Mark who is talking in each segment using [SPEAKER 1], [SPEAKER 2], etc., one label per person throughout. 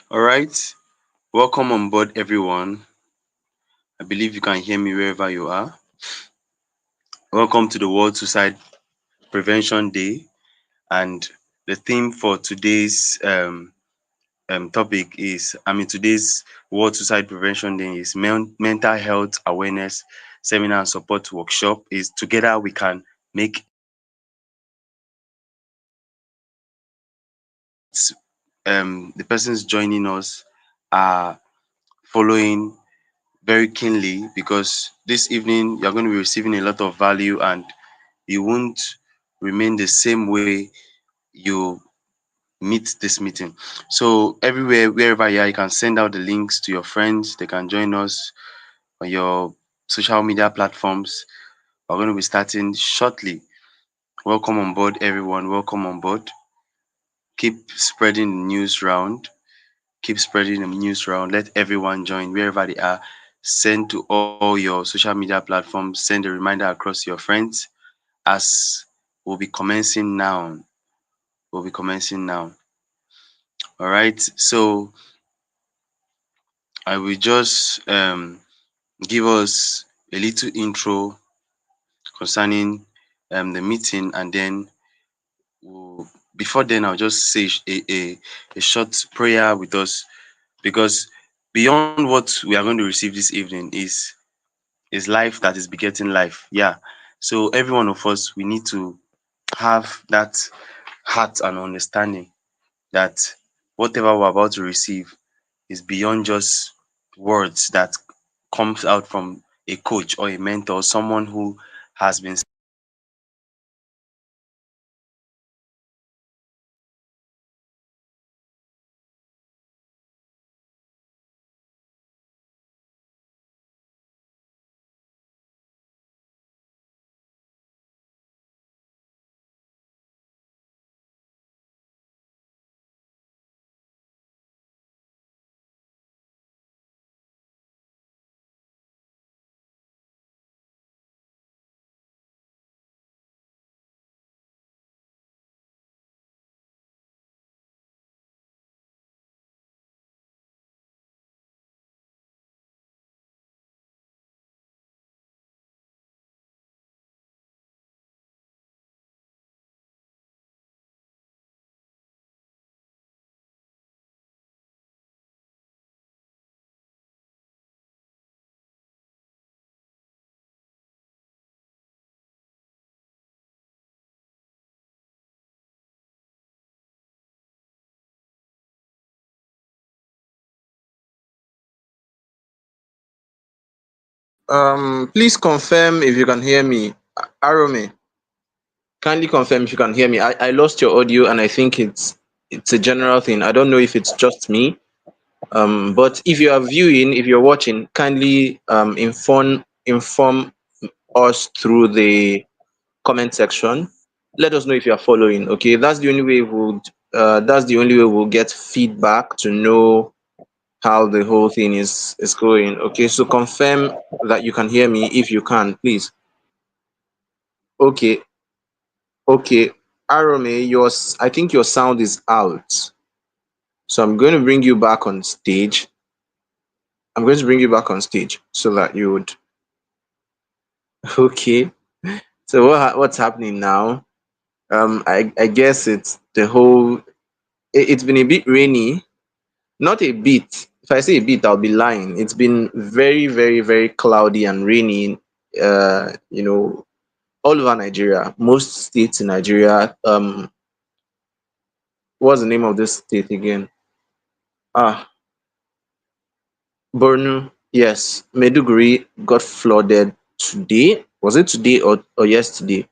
[SPEAKER 1] All right. Welcome on board, everyone. I believe you can hear me wherever you are. Welcome to the World Suicide Prevention Day. And the theme for today's topic is, today's World Suicide Prevention Day is mental health awareness seminar and support workshop. Is together we can make the persons joining us are following very keenly because this evening you're going to be receiving a lot of value and you won't remain the same way you meet this meeting. So everywhere, wherever you are, you can send out the links to your friends. They can join us on your social media platforms. We're going to be starting shortly. Welcome on board, everyone. Welcome on board. Keep spreading the news round. Keep spreading the news round. Let everyone join wherever they are. Send to all your social media platforms. Send a reminder across your friends as we'll be commencing now. We'll be commencing now. All right. So I will just give us a little intro concerning the meeting, and then before then I'll just say a short prayer with us because beyond what we are going to receive this evening is life that is begetting life. Yeah. So every one of us we need to have that heart and understanding that whatever we're about to receive is beyond just words that comes out from a coach or a mentor, someone who has been
[SPEAKER 2] Please confirm if you can hear me. Arome, kindly confirm if you can hear me. I lost your audio and I think it's a general thing. I don't know if it's just me. But if you are viewing, if you're watching, kindly inform us through the comment section. Let us know if you are following. Okay, that's the only way we'll get feedback to know how the whole thing is going. Okay, so confirm that you can hear me if you can, please. Okay, okay. Arome, I think your sound is out. So I'm going to bring you back on stage. I'm going to bring you back on stage so that you would. Okay. So what's happening now? I guess it's the whole. It's been a bit rainy. Not a bit. If I say a bit, I'll be lying. It's been very, very, very cloudy and rainy. All over Nigeria, most states in Nigeria. What's the name of this state again? Ah, Borno. Yes, Meduguri got flooded today. Was it today or yesterday?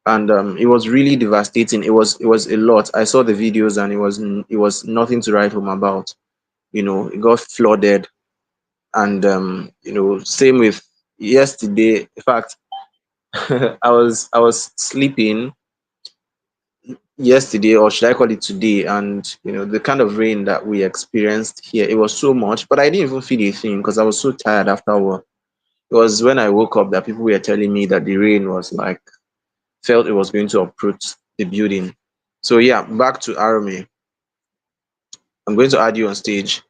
[SPEAKER 2] And it was really devastating. It was a lot. I saw the videos and it was nothing to write home about. It got flooded, and same with yesterday. In fact, I was sleeping yesterday, or should I call it today, and the kind of rain that we experienced here, it was so much, but I didn't even feel a thing because I was so tired after work. It was when I woke up that people were telling me that the rain was like, felt it was going to uproot the building. So yeah, back to Army. I'm going to add you on stage.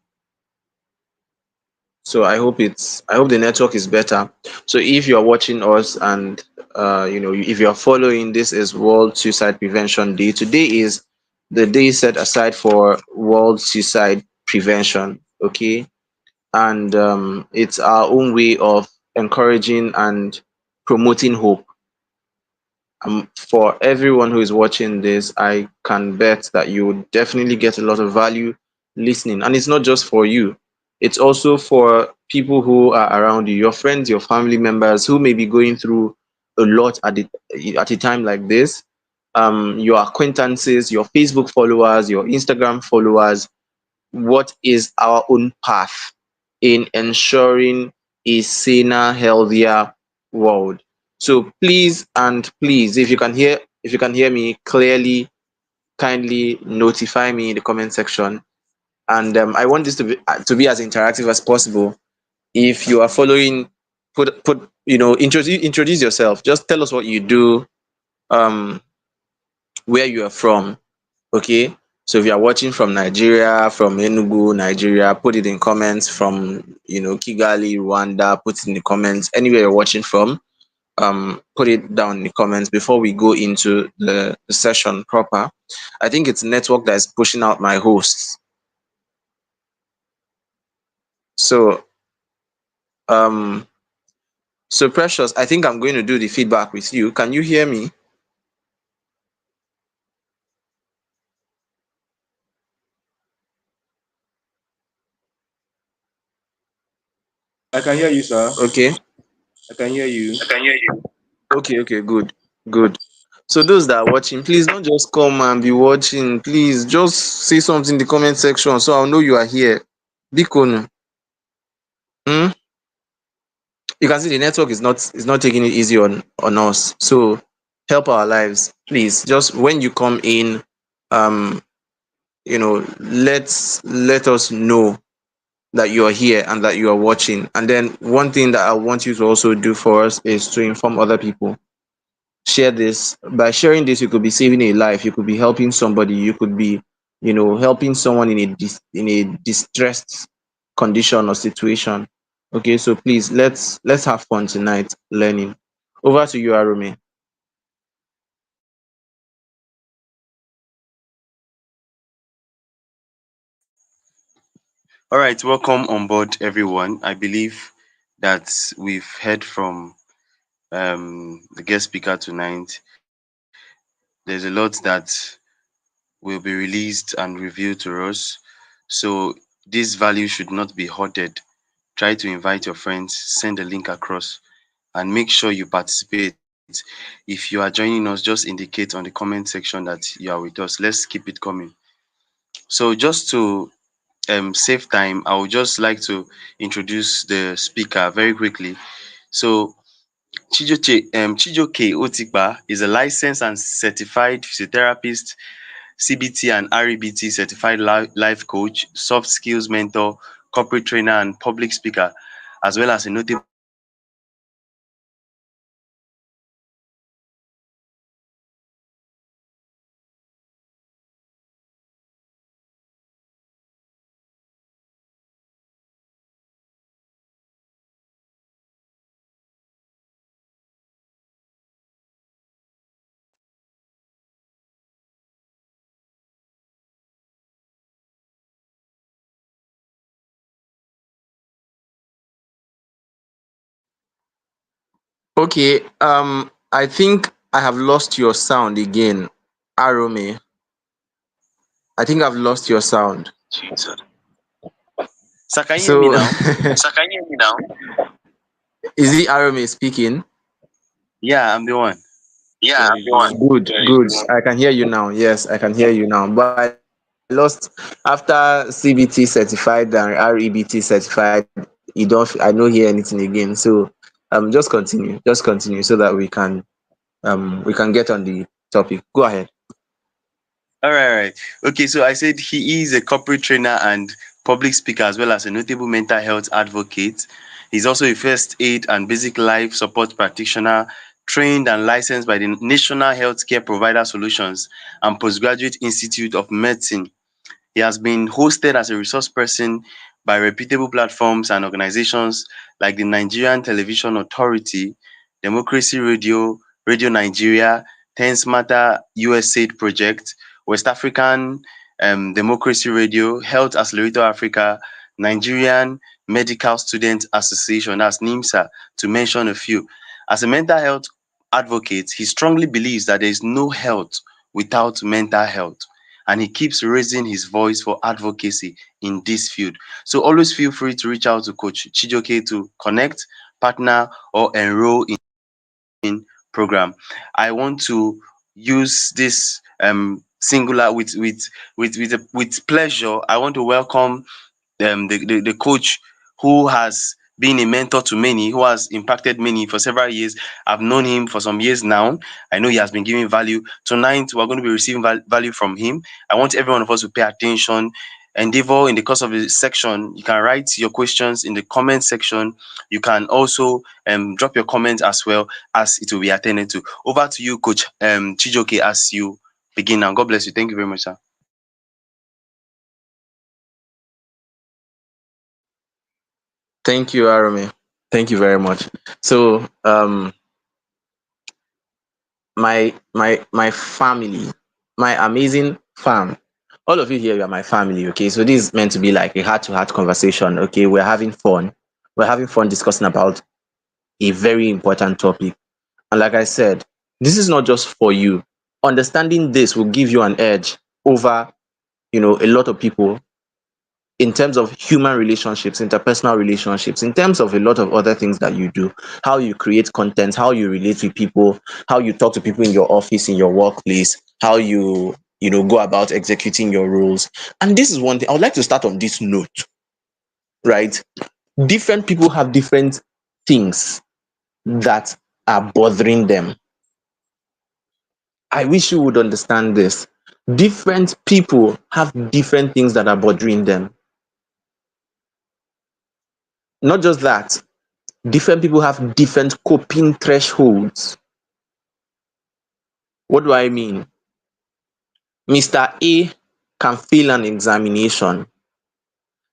[SPEAKER 2] So I hope the network is better. So if you're watching us and if you're following, this is World Suicide Prevention Day. Today is the day set aside for World Suicide Prevention. Okay, and it's our own way of encouraging and promoting hope. For everyone who is watching this, I can bet that you would definitely get a lot of value listening. And it's not just for you, it's also for people who are around you, your friends, your family members who may be going through a lot at a time like this. Your acquaintances, your Facebook followers, your Instagram followers. What is our own path in ensuring a saner, healthier world? So please and please, if you can hear me clearly, kindly notify me in the comment section. And I want this to be as interactive as possible. If you are following, introduce yourself. Just tell us what you do, um, where you are from. Okay. So if you are watching from Nigeria, from Enugu, Nigeria, put it in comments. From Kigali, Rwanda, put it in the comments. Anywhere you're watching from, put it down in the comments before we go into the session proper. I think it's network that is pushing out my hosts. So um so Precious, I think I'm going to do the feedback with you. Can you hear me?
[SPEAKER 1] I can hear you, sir.
[SPEAKER 2] Okay.
[SPEAKER 1] I can hear you.
[SPEAKER 2] Okay, okay, good, good. So those that are watching, please don't just come and be watching. Please just say something in the comment section so I'll know you are here. Bikonu. Hmm? You can see the network is not taking it easy on us. So help our lives. Please. Just when you come in, um, let us know that you are here and that you are watching. And then one thing that I want you to also do for us is to inform other people. Share this. By sharing this, you could be saving a life, you could be helping somebody, you could be helping someone in a distressed condition or situation. Okay, so please, let's have fun tonight learning. Over to you, Arome.
[SPEAKER 1] All right, welcome on board, everyone. I believe that we've heard from the guest speaker tonight. There's a lot that will be released and revealed to us. So this value should not be hoarded. Try to invite your friends, send a link across, and make sure you participate. If you are joining us, just indicate on the comment section that you are with us. Let's keep it coming. So just to save time, I would just like to introduce the speaker very quickly. So Chijioke Otikpa is a licensed and certified physiotherapist, CBT and REBT certified life coach, soft skills mentor, corporate trainer, and public speaker, as well as a notable mental health advocate. He has been involved in organizations such as
[SPEAKER 2] Okay, I think I have lost your sound again, Arome. I think I've lost your sound.
[SPEAKER 1] Sir, can you hear me
[SPEAKER 2] So
[SPEAKER 1] now?
[SPEAKER 2] is it Arome speaking?
[SPEAKER 1] Yeah, I'm the one. So if you
[SPEAKER 2] Good, good. I can hear you now. Yes, I can hear you now. But I lost after CBT certified and REBT certified. I don't hear anything again. So just continue so that we can get on the topic. Go ahead.
[SPEAKER 1] all right, all right. Okay, so I said he is a corporate trainer and public speaker as well as a notable mental health advocate. He's also a first aid and basic life support practitioner, trained and licensed by the National Healthcare Provider Solutions and Postgraduate Institute of Medicine. He has been hosted as a resource person by reputable platforms and organizations like the Nigerian Television Authority, Democracy Radio, Radio Nigeria, Tens Matter USAID Project, West African Democracy Radio, Health Accelerator Africa, Nigerian Medical Students Association, that's NIMSA, to mention a few. As a mental health advocate, he strongly believes that there is no health without mental health, and he keeps raising his voice for advocacy in this field. So always feel free to reach out to Coach Chijioke to connect, partner, or enroll in program. I want to use this singular with pleasure. I want to welcome the coach who has been a mentor to many, who has impacted many for several years. I've known him for some years now. I know he has been giving value. Tonight, we're going to be receiving value from him. I want every one of us to pay attention. Endeavor in the course of the section, you can write your questions in the comment section. You can also drop your comments as well, as it will be attended to. Over to you, Coach Chijioke, as you begin now. God bless you. Thank you very much, sir.
[SPEAKER 2] Thank you, Arome. Thank you very much. So, my family, my amazing fam, all of you here, you are my family. Okay, so this is meant to be like a heart-to-heart conversation. Okay, we're having fun. We're having fun discussing about a very important topic. And like I said, this is not just for you. Understanding this will give you an edge over, a lot of people in terms of human relationships, interpersonal relationships, in terms of a lot of other things that you do, how you create content, how you relate with people, how you talk to people in your office, in your workplace, how you go about executing your roles. And this is one thing I would like to start on this note, right? Different people have different things that are bothering them. I wish you would understand this. Different people have different things that are bothering them. Not just that, different people have different coping thresholds. What do I mean? Mr. A can fail an examination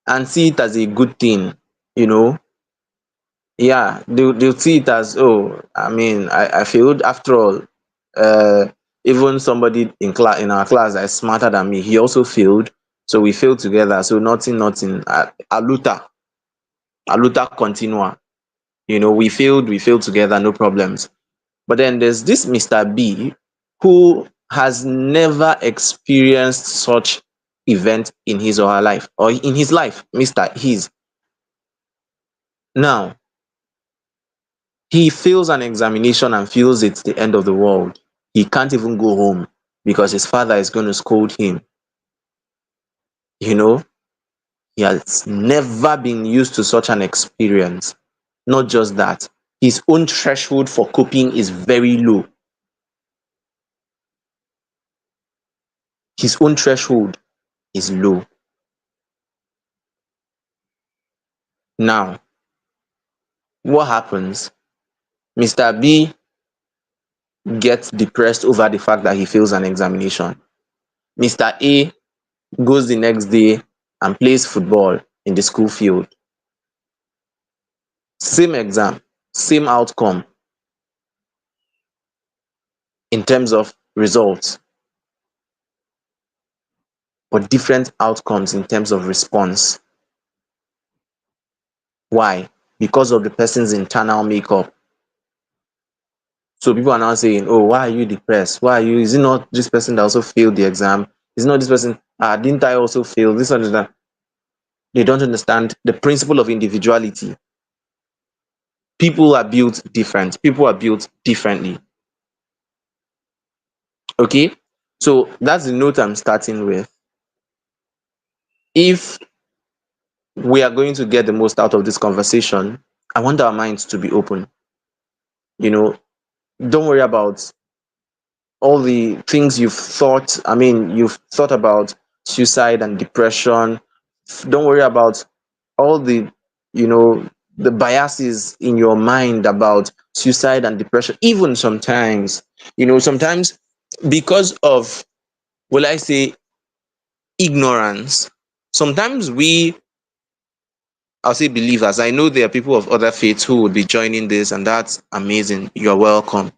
[SPEAKER 2] and see it as a good thing, you know. Yeah, they'll see it as, oh, I mean, I failed after all. Uh, Even somebody in our class that is smarter than me, he also failed. So we failed together. So nothing. Aluta continua. We failed together, no problems. But then there's this Mr. B who has never experienced such event in his or her life, or in his life, Mr. His. Now, he fails an examination and feels it's the end of the world. He can't even go home because his father is going to scold him. You know, he has never been used to such an experience. Not just that, his own threshold for coping is very low. His own threshold is low. Now, what happens? Mr. B gets depressed over the fact that he fails an examination. Mr. A goes the next day and plays football in the school field. Same exam, same outcome in terms of results, but different outcomes in terms of response. Why? Because of the person's internal makeup. So people are now saying, oh, why are you depressed? Why are you? Is it not this person that also failed the exam? Is it not this person? Didn't I also fail? This one is that. They don't understand the principle of individuality. People are built different. People are built differently. Okay? So that's the note I'm starting with. If we are going to get the most out of this conversation, I want our minds to be open. You know, don't worry about all the things you've thought. I mean, you've thought about suicide and depression. Don't worry about all the biases in your mind about suicide and depression. Even sometimes, sometimes because of, will I say, ignorance. Sometimes we, I'll say believers, I know there are people of other faiths who would be joining this, and that's amazing. You're welcome.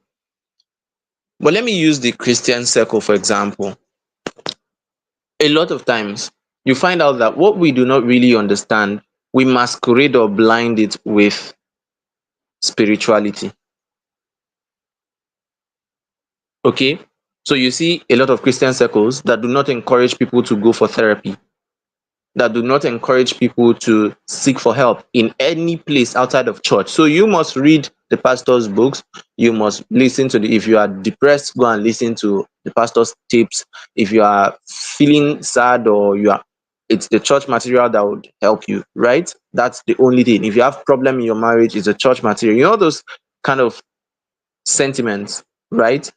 [SPEAKER 2] But let me use the Christian circle, for example. A lot of times, you find out that what we do not really understand, we masquerade or blind it with spirituality. Okay? So you see a lot of Christian circles that do not encourage people to go for therapy, that do not encourage people to seek for help in any place outside of church. So you must read the pastor's books. You must listen to the, if you are depressed, go and listen to the pastor's tips. If you are feeling sad, or you are, it's the church material that would help you, right? That's the only thing. If you have problem in your marriage, it's a church material. You know those kind of sentiments, right?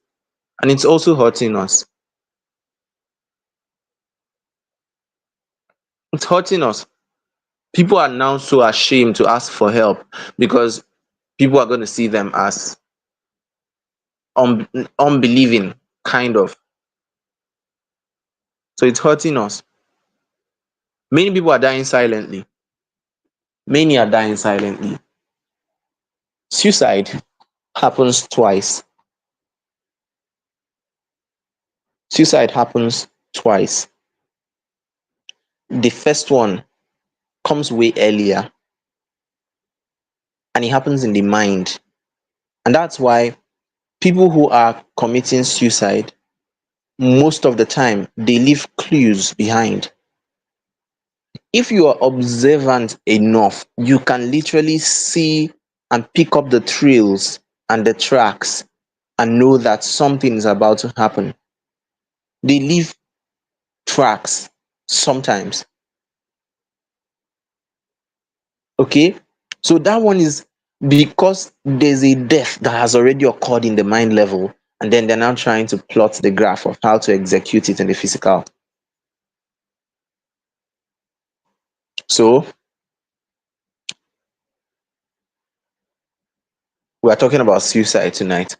[SPEAKER 2] And it's also hurting us. It's hurting us. People are now so ashamed to ask for help because people are going to see them as unbelieving, kind of. So it's hurting us. Many people are dying silently. Many are dying silently. Suicide happens twice. Suicide happens twice. The first one comes way earlier, and it happens in the mind. And that's why people who are committing suicide, most of the time, they leave clues behind. If you are observant enough, you can literally see and pick up the trails and the tracks and know that something is about to happen. They leave tracks sometimes. Okay? So that one is because there's a death that has already occurred in the mind level, and then they're now trying to plot the graph of how to execute it in the physical. So we are talking about suicide tonight,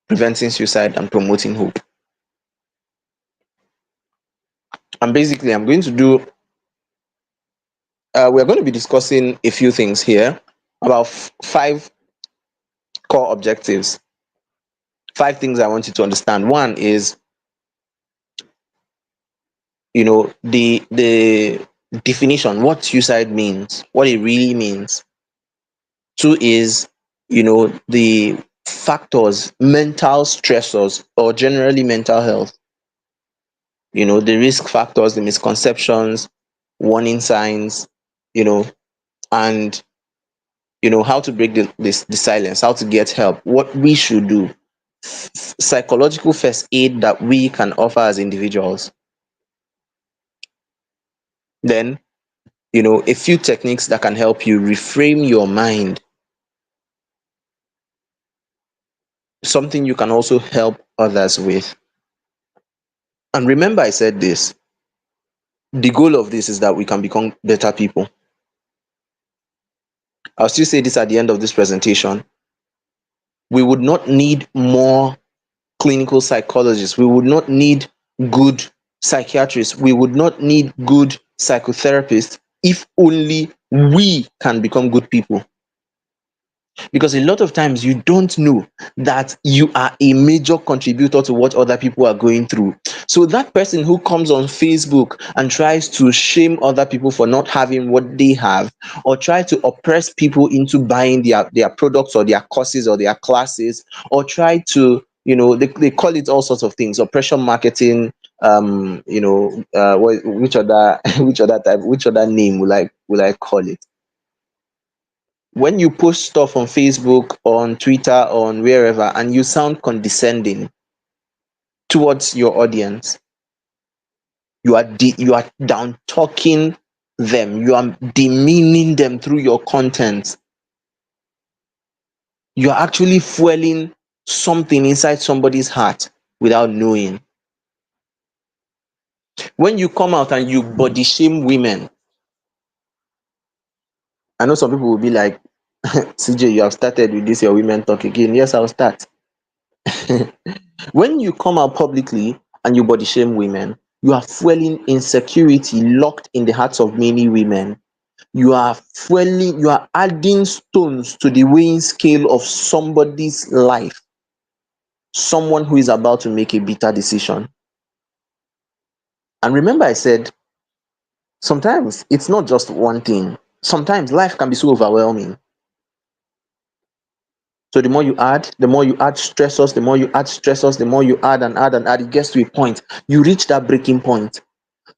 [SPEAKER 2] preventing suicide and promoting hope. And basically, I'm going to do we're going to be discussing a few things here about five core objectives. Five things I want you to understand. One is, the definition, what suicide means, what it really means. Two is, the factors, mental stressors, or generally mental health. The risk factors, the misconceptions, warning signs, you know, and how to break the silence, how to get help, what we should do, psychological first aid that we can offer as individuals. Then, a few techniques that can help you reframe your mind, something you can also help others with. And remember, I said this, the goal of this is that we can become better people. I'll still say this at the end of this presentation. We would not need more clinical psychologists. We would not need good psychiatrists. We would not need good psychotherapists if only we can become good people. Because a lot of times you don't know that you are a major contributor to what other people are going through. So that person who comes on Facebook and tries to shame other people for not having what they have, or try to oppress people into buying their products or their courses or their classes, or try to, they call it all sorts of things, oppression marketing, which other which other name will I call it? When you post stuff on Facebook, on Twitter, on wherever, and you sound condescending towards your audience, you are down talking them, you are demeaning them through your content. You are actually fueling something inside somebody's heart without knowing. When you come out and you body shame women, I know some people will be like, CJ, you have started with this your women talk again. Yes, I'll start. When you come out publicly and you body shame women, You are fueling insecurity locked in the hearts of many women. You are adding stones to the weighing scale of somebody's life, someone who is about to make a bitter decision. And remember, I said sometimes it's not just one thing. Sometimes life can be so overwhelming. So the more you add stressors, the more you add stressors, the more you add and add, it gets to a point. You reach that breaking point.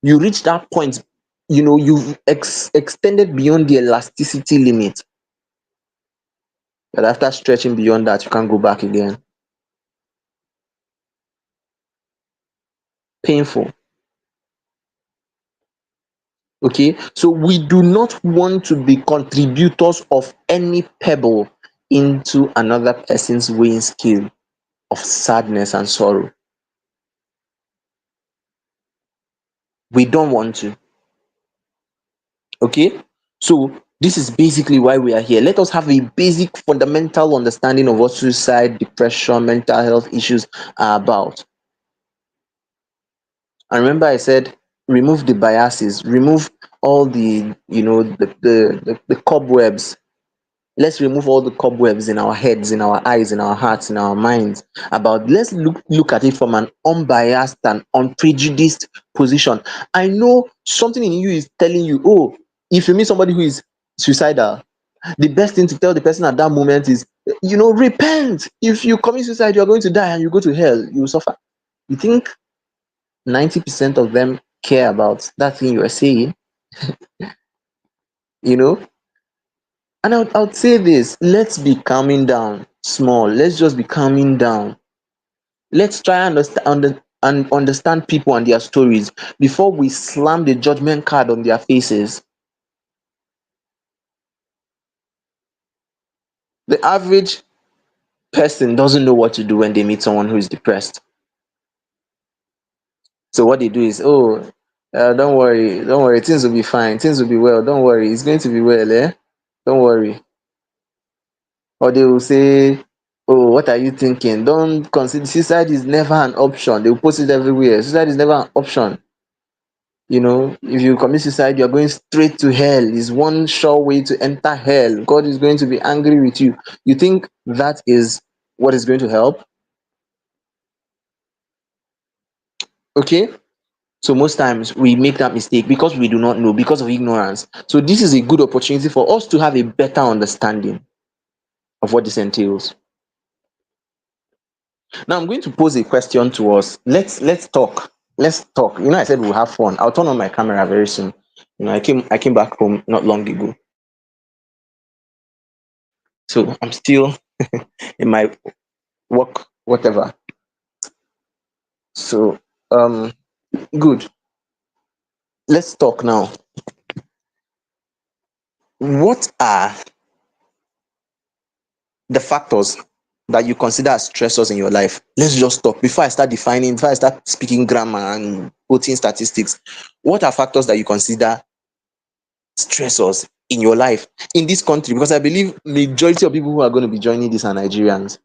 [SPEAKER 2] You reach that point, you've extended beyond the elasticity limit. But after stretching beyond that, you can't go back again. Painful. Okay. So we do not want to be contributors of any pebble into another person's weighing scale of sadness and sorrow. We don't want to. Okay. So this is basically why we are here. Let us have a basic fundamental understanding of what suicide, depression, mental health issues are about. And remember, I said remove the biases, remove all the cobwebs. Let's remove all the cobwebs in our heads, in our eyes, in our hearts, in our minds. Let's look at it from an unbiased and unprejudiced position. I know something in you is telling you, oh, if you meet somebody who is suicidal, the best thing to tell the person at that moment is, repent. If you commit suicide, you are going to die and you go to hell. You will suffer. You think 90% of them care about that thing you are saying? You know and I would say this: let's be calming down small. Let's just be calming down. Let's try and understand people and their stories before we slam the judgment card on their faces. The average person doesn't know what to do when they meet someone who is depressed. So what they do is, oh, don't worry, things will be fine, things will be well, don't worry, it's going to be well, don't worry. Or they will say, oh, what are you thinking? Don't consider, suicide is never an option. They will post it everywhere. Suicide is never an option. If you commit suicide, you're going straight to hell. It's one sure way to enter hell. God is going to be angry with you. You think that is what is going to help? Okay. So most times we make that mistake because we do not know, because of ignorance. So this is a good opportunity for us to have a better understanding of what this entails. Now I'm going to pose a question to us. Let's talk. Let's talk. I said we'll have fun. I'll turn on my camera very soon. I came back home not long ago. So I'm still in my work, whatever. So good. Let's talk now. What are the factors that you consider as stressors in your life? Let's just talk. Before I start speaking grammar and putting statistics, what are factors that you consider stressors in your life in this country? Because I believe majority of people who are going to be joining this are Nigerians.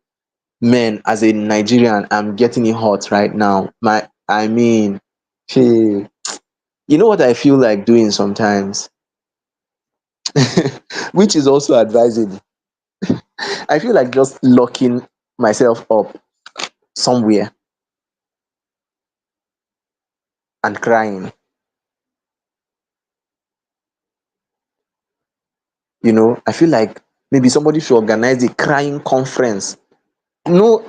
[SPEAKER 2] Man, as a Nigerian, I'm getting it hot right now. Hey, you know what I feel like doing sometimes, which is also advisable. I feel like just locking myself up somewhere and crying. I feel like maybe somebody should organize a crying conference. No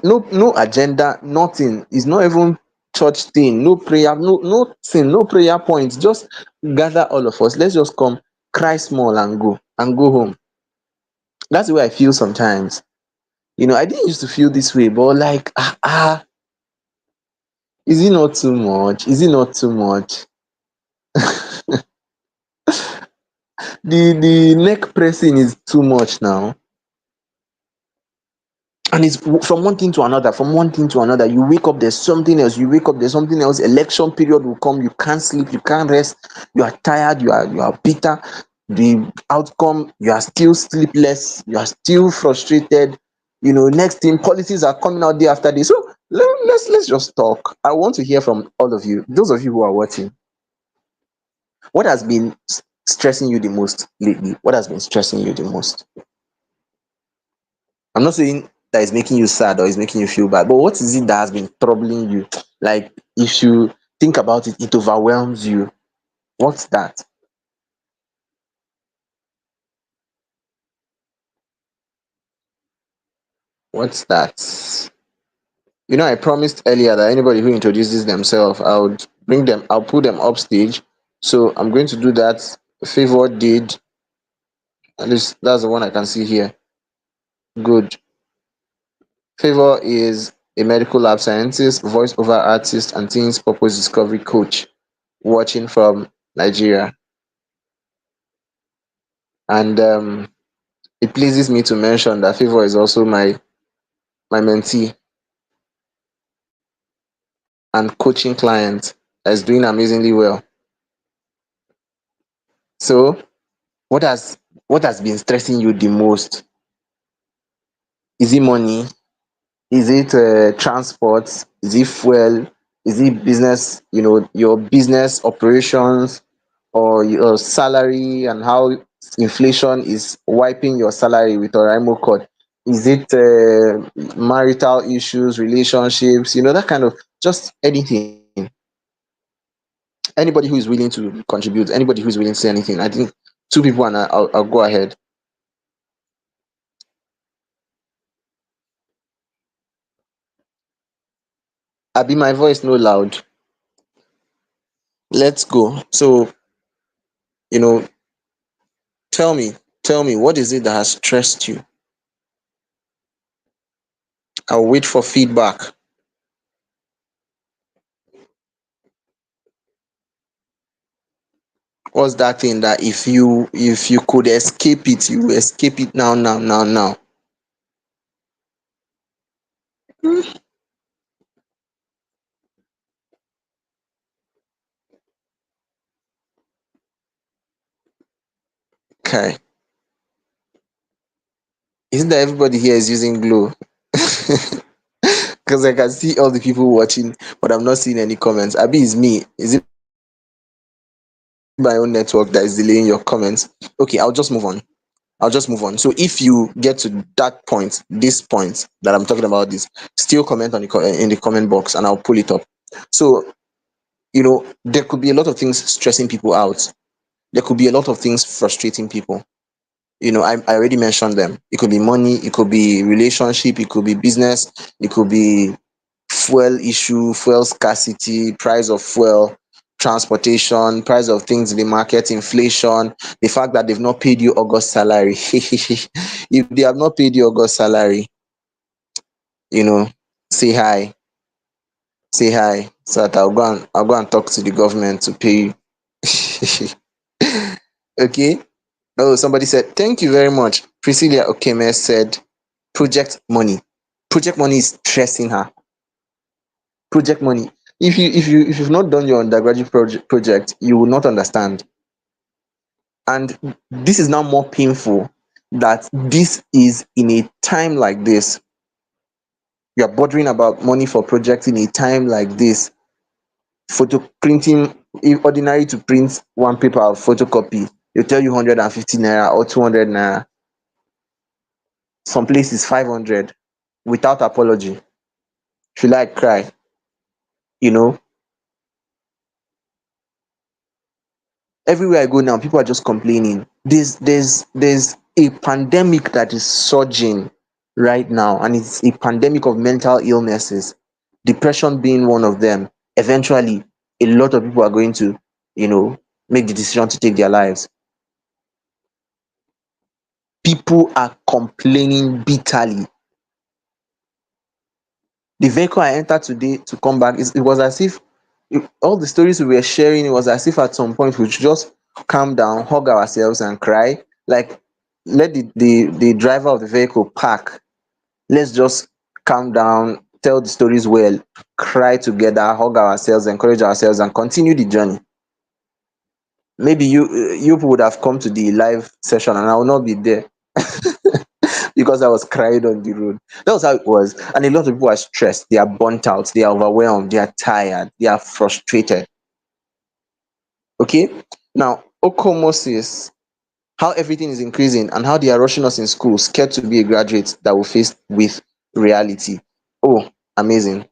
[SPEAKER 2] agenda, nothing. It's not even church thing, no prayer, nothing, no prayer points. Just gather all of us. Let's just come, cry small and go home. That's the way I feel sometimes. I didn't used to feel this way, but like, is it not too much? Is it not too much? The neck pressing is too much now. And it's from one thing to another, from one thing to another. You wake up, there's something else. You wake up, there's something else. Election period will come. You can't sleep, you can't rest. You are tired, you are bitter. The outcome, you are still sleepless, you are still frustrated. Next thing, policies are coming out day after day. So Let's just talk. I want to hear from all of you, those of you who are watching. What has been stressing you the most lately? What has been stressing you the most? I'm not saying that is making you sad or is making you feel bad, but what is it that has been troubling you? Like, if you think about it, it overwhelms you. What's that? What's that? I promised earlier that anybody who introduces themselves, I'll put them up stage. So I'm going to do that. Favor did, at least that's the one I can see here. Good. Favor is a medical lab scientist, voice over artist, and teens purpose discovery coach, watching from Nigeria. And it pleases me to mention that Favor is also my mentee and coaching client that is doing amazingly well. So, what has what has been stressing you the most? Is it money? Is it transport? Is it fuel? Is it business? Your business operations, or your salary, and how inflation is wiping your salary with Oraimo code? Is it marital issues, relationships? That kind of, just anything. Anybody who is willing to contribute, anybody who is willing to say anything. I think two people, and I'll go ahead. Abi, my voice no loud. Let's go. So, you know, tell me, what is it that has stressed you? I'll wait for feedback. What's that thing that if you could escape it, you will escape it now, now, now, now? Okay. Isn't that everybody here is using glow? Because I can see all the people watching, but I'm not seeing any comments. Abi, is me? Is it my own network that is delaying your comments? Okay, I'll just move on. So if you get to that point, this point that I'm talking about, this, still comment on in the comment box, and I'll pull it up. So, there could be a lot of things stressing people out. There could be a lot of things frustrating people. I already mentioned them. It could be money, it could be relationship, it could be business, it could be fuel issue, fuel scarcity, price of fuel, transportation, price of things in the market, inflation, the fact that they've not paid you August salary. If they have not paid you August salary, you know, say hi, so that I'll go and talk to the government to pay you. Okay. Oh, somebody said, thank you very much. Priscilla Okeme said, project money. Project money is stressing her. Project money. If you've not done your undergraduate project, you will not understand. And this is now more painful, that this is in a time like this. You're bothering about money for projects in a time like this. Photo printing, if ordinary to print one paper of photocopy, they tell you 150 naira or 200 naira. Some places 500, without apology. If you like, cry. You know, everywhere I go now, people are just complaining. There's a pandemic that is surging right now, and it's a pandemic of mental illnesses, depression being one of them. Eventually, a lot of people are going to, make the decision to take their lives. People are complaining bitterly. The vehicle I entered today to come back, it was as if, all the stories we were sharing, it was as if at some point we should just calm down, hug ourselves, and cry. Like, let the driver of the vehicle park. Let's just calm down, tell the stories well, cry together, hug ourselves, encourage ourselves, and continue the journey. Maybe you would have come to the live session, and I will not be there. because I was crying on the road. That was how it was. And a lot of people are stressed, they are burnt out, they are overwhelmed, they are tired, they are frustrated. Okay? Now, Okomo says how everything is increasing and how they are rushing us in school, scared to be a graduate that will face with reality. Oh, amazing.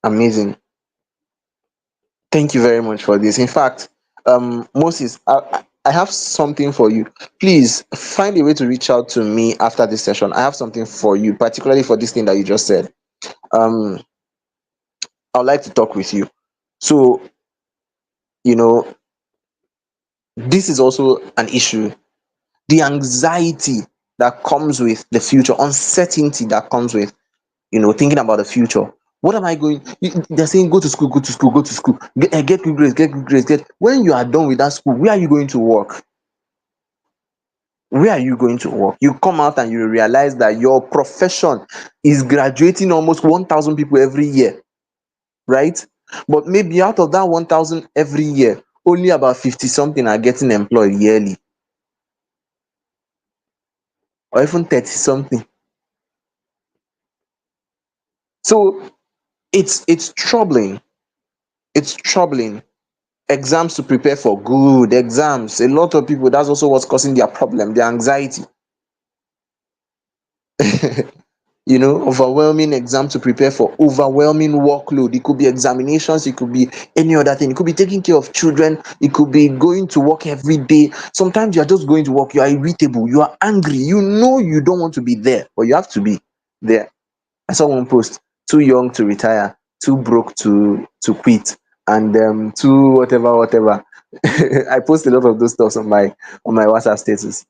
[SPEAKER 2] Amazing. Thank you very much for this. In fact, Moses, I have something for you. Please find a way to reach out to me after this session. I have something for you, particularly for this thing that you just said. Um, I would like to talk with you. So, you know, this is also an issue. The anxiety that comes with the future, uncertainty that comes with, thinking about the future. What am I going? They're saying go to school, go to school, go to school, get good grades, get good grades, get. When you are done with that school, where are you going to work? Where are you going to work? You come out and you realize that your profession is graduating almost 1,000 people every year, right? But maybe out of that 1,000 every year, only about 50 something are getting employed yearly, or even 30 something. So it's troubling. It's troubling. Exams to prepare for, good exams. A lot of people, that's also what's causing their problem, their anxiety. Overwhelming exam to prepare for, overwhelming workload. It could be examinations, it could be any other thing. It could be taking care of children, it could be going to work every day. Sometimes you are just going to work, you are irritable, you are angry, you don't want to be there, but you have to be there. I saw one post, too young to retire, too broke to quit, and too whatever. I post a lot of those stuff on my WhatsApp status.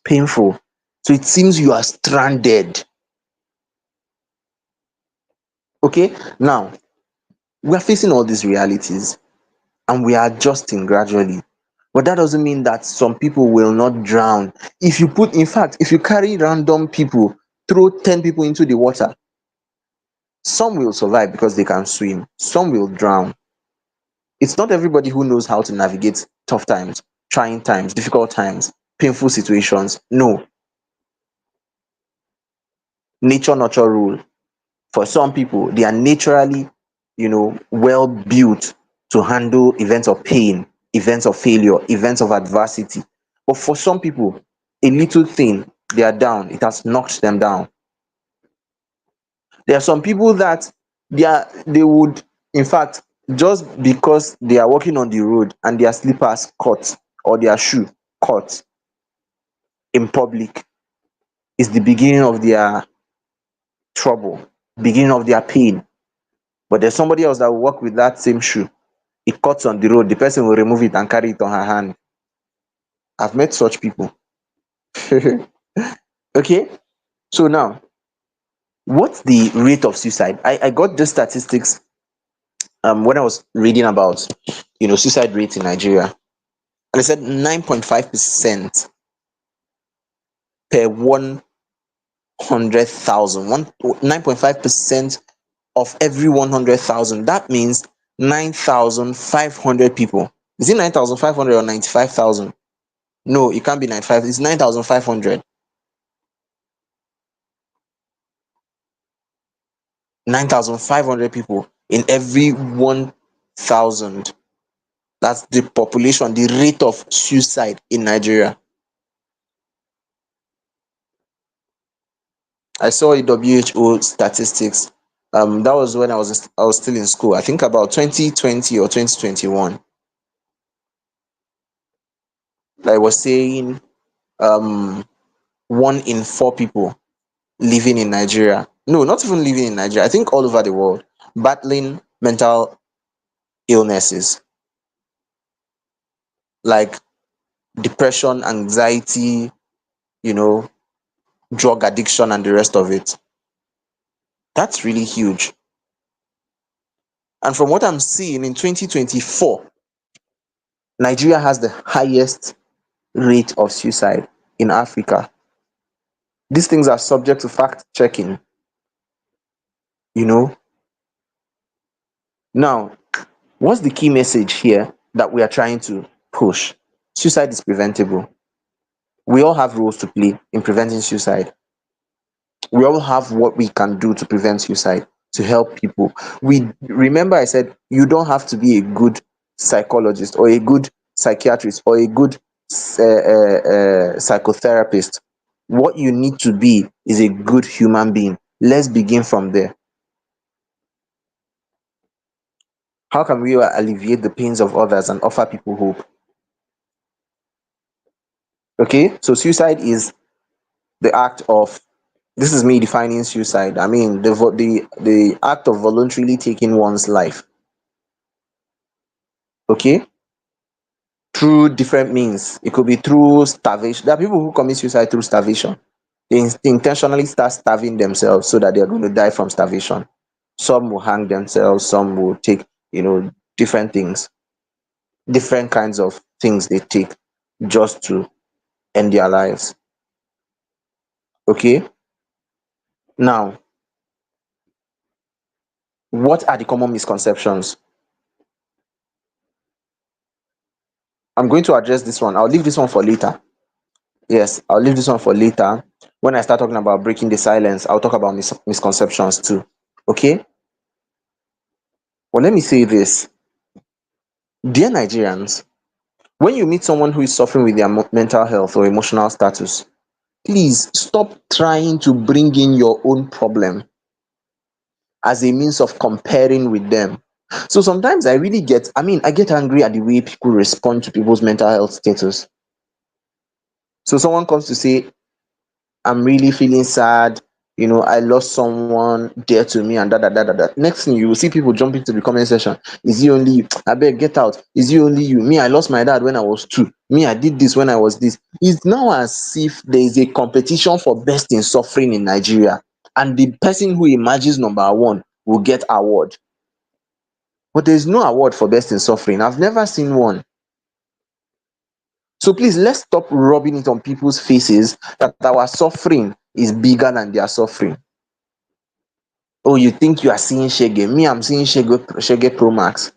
[SPEAKER 2] Painful. So it seems you are stranded. Okay, now we are facing all these realities and we are adjusting gradually. But that doesn't mean that some people will not drown. In fact, if you carry random people, throw 10 people into the water, some will survive because they can swim, some will drown. It's not everybody who knows how to navigate tough times, trying times, difficult times, painful situations. No, nature nurture rule. For some people, they are naturally, well built to handle events of pain, events of failure, events of adversity. But for some people, a little thing, they are down, it has knocked them down. There are some people that they would, in fact, just because they are walking on the road and their slippers caught or their shoe caught in public, is the beginning of their trouble, beginning of their pain. But there's somebody else that will walk with that same shoe. It cuts on the road, the person will remove it and carry it on her hand. I've met such people. Okay, so now, what's the rate of suicide? I got the statistics when I was reading about suicide rates in Nigeria, and I said 9.5% per 100,000. 9.5% of every 100,000. That means 9,500 people. Is it 9,500 or 95,000? No, it can't be 95. It's 9,500. 9,500 people in every 1,000. That's the population, the rate of suicide in Nigeria. I saw a WHO statistics. That was when I was still in school. I think about 2020 or 2021. I was saying um 1 in 4 people living in Nigeria. No, not even living in Nigeria. I think all over the world, battling mental illnesses like depression, anxiety, you know, drug addiction, and the rest of it. That's really huge. And from what I'm seeing in 2024, Nigeria has the highest rate of suicide in Africa. These things are subject to fact checking, you know. Now, what's the key message here that we are trying to push? Suicide is preventable. We all have roles to play in preventing suicide. We all have what we can do to prevent suicide, to help people. We remember I said you don't have to be a good psychologist or a good psychiatrist or a good psychotherapist. What you need to be is a good human being. Let's begin from there. How can we alleviate the pains of others and offer people hope? Okay, so suicide is the act of, this is me defining suicide. I mean, the act of voluntarily taking one's life. Okay, through different means. It could be through starvation. There are people who commit suicide through starvation. They intentionally start starving themselves so that they are going to die from starvation. Some will hang themselves, some will take, different things, different kinds of things they take just to end their lives. Okay, now, what are the common misconceptions? I'm going to address this one. I'll leave this one for later. Yes, I'll leave this one for later. When I start talking about breaking the silence, I'll talk about misconceptions too. Okay? Well, let me say this. Dear Nigerians, when you meet someone who is suffering with their mental health or emotional status, please stop trying to bring in your own problem as a means of comparing with them. So sometimes I get angry at the way people respond to people's mental health status. So someone comes to say, I'm really feeling sad. I lost someone dear to me, and that. Next thing you will see people jump into the comment section. Is it only you? I beg, get out. Is it only you? Me, I lost my dad when I was 2. Me, I did this when I was this. It's now as if there is a competition for best in suffering in Nigeria, and the person who emerges number one will get award. But there is no award for best in suffering. I've never seen one. So please, let's stop rubbing it on people's faces that our suffering is bigger than their suffering. Oh, you think you are seeing Shege? Me, I'm seeing Shege Pro Max.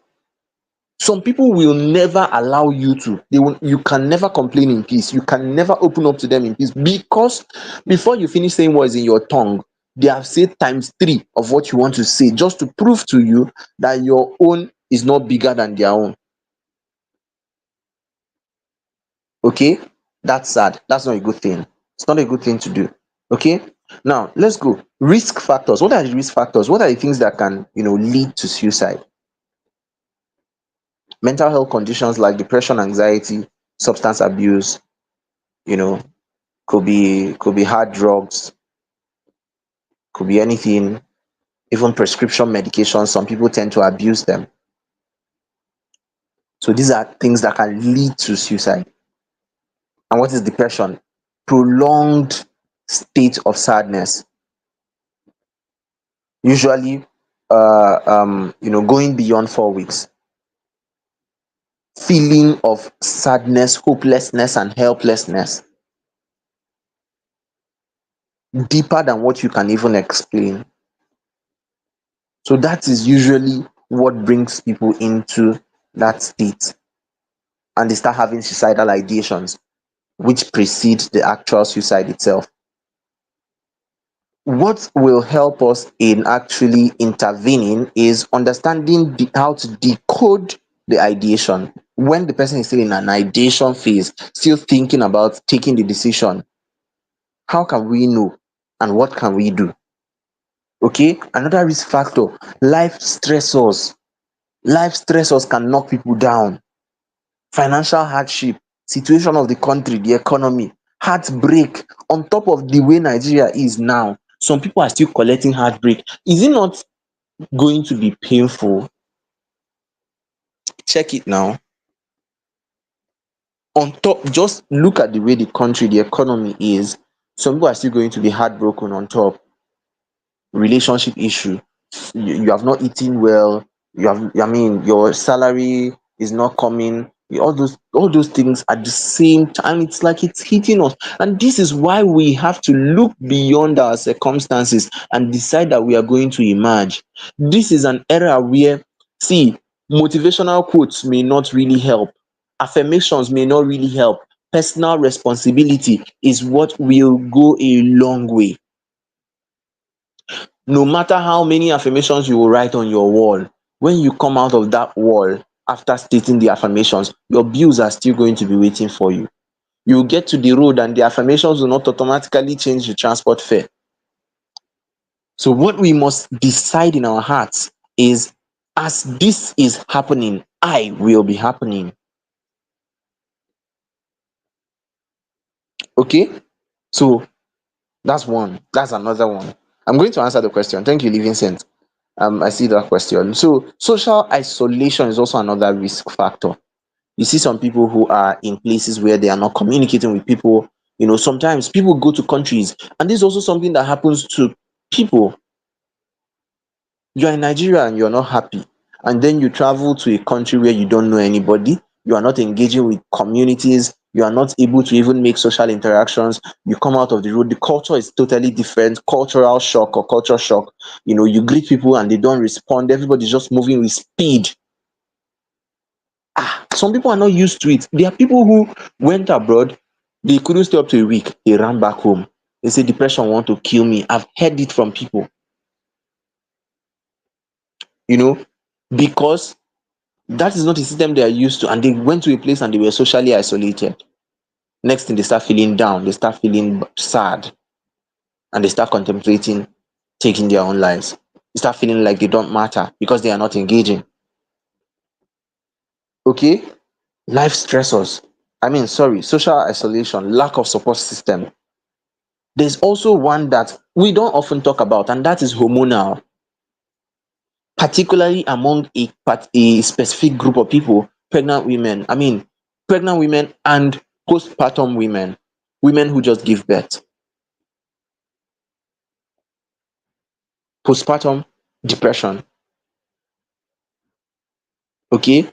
[SPEAKER 2] Some people will never allow you to. You can never complain in peace. You can never open up to them in peace, because before you finish saying what is in your tongue, they have said times three of what you want to say, just to prove to you that your own is not bigger than their own. Okay, that's sad. That's not a good thing. It's not a good thing to do. Okay, now let's go. Risk factors. What are the risk factors? What are the things that can lead to suicide? Mental health conditions like depression, anxiety, substance abuse, you know could be hard drugs, could be anything. Even prescription medications, some people tend to abuse them. So these are things that can lead to suicide. And what is depression? Prolonged state of sadness, usually going beyond 4 weeks. Feeling of sadness, hopelessness, and helplessness, deeper than what you can even explain. So that is usually what brings people into that state, and they start having suicidal ideations, which precede the actual suicide itself. What will help us in actually intervening is understanding how to decode the ideation. When the person is still in an ideation phase, still thinking about taking the decision, how can we know and what can we do? Okay, another risk factor: life stressors. Life stressors can knock people down. Financial hardship, situation of the country, the economy, heartbreak. On top of the way Nigeria is now, some people are still collecting heartbreak. Is it not going to be painful? Check it now. On top, just look at the way the country, the economy is. Some people are still going to be heartbroken. On top, relationship issue, you have not eaten well, your salary is not coming, all those things at the same time. It's like it's hitting us, and this is why we have to look beyond our circumstances and decide that we are going to emerge. This is an era where, see, motivational quotes may not really help, affirmations may not really help, personal responsibility is what will go a long way. No matter how many affirmations you will write on your wall, when you come out of that wall after stating the affirmations, your bills are still going to be waiting for you. You will get to the road and the affirmations will not automatically change the transport fare. So, what we must decide in our hearts is, as this is happening, I will be happening. Okay? So, that's one. That's another one. I'm going to answer the question. Thank you, Living Saint. I see that question. So, social isolation is also another risk factor. You see some people who are in places where they are not communicating with people. Sometimes people go to countries, and this is also something that happens to people. You are in Nigeria and you're not happy, and then you travel to a country where you don't know anybody, you are not engaging with communities, you are not able to even make social interactions. You come out of the road, the culture is totally different, cultural shock or culture shock. You greet people and they don't respond, everybody's just moving with speed. Some people are not used to it. There are people who went abroad, they couldn't stay up to a week, they ran back home. They say depression want to kill me. I've heard it from people, you know because that is not a system they are used to, and they went to a place and they were socially isolated. Next thing, they start feeling down, they start feeling sad, and they start contemplating taking their own lives. They start feeling like they don't matter because they are not engaging. Okay? Life stressors. Social isolation, lack of support system. There's also one that we don't often talk about, and that is hormonal, particularly among a specific group of people, pregnant women. Pregnant women and postpartum women, women who just give birth. Postpartum depression, okay?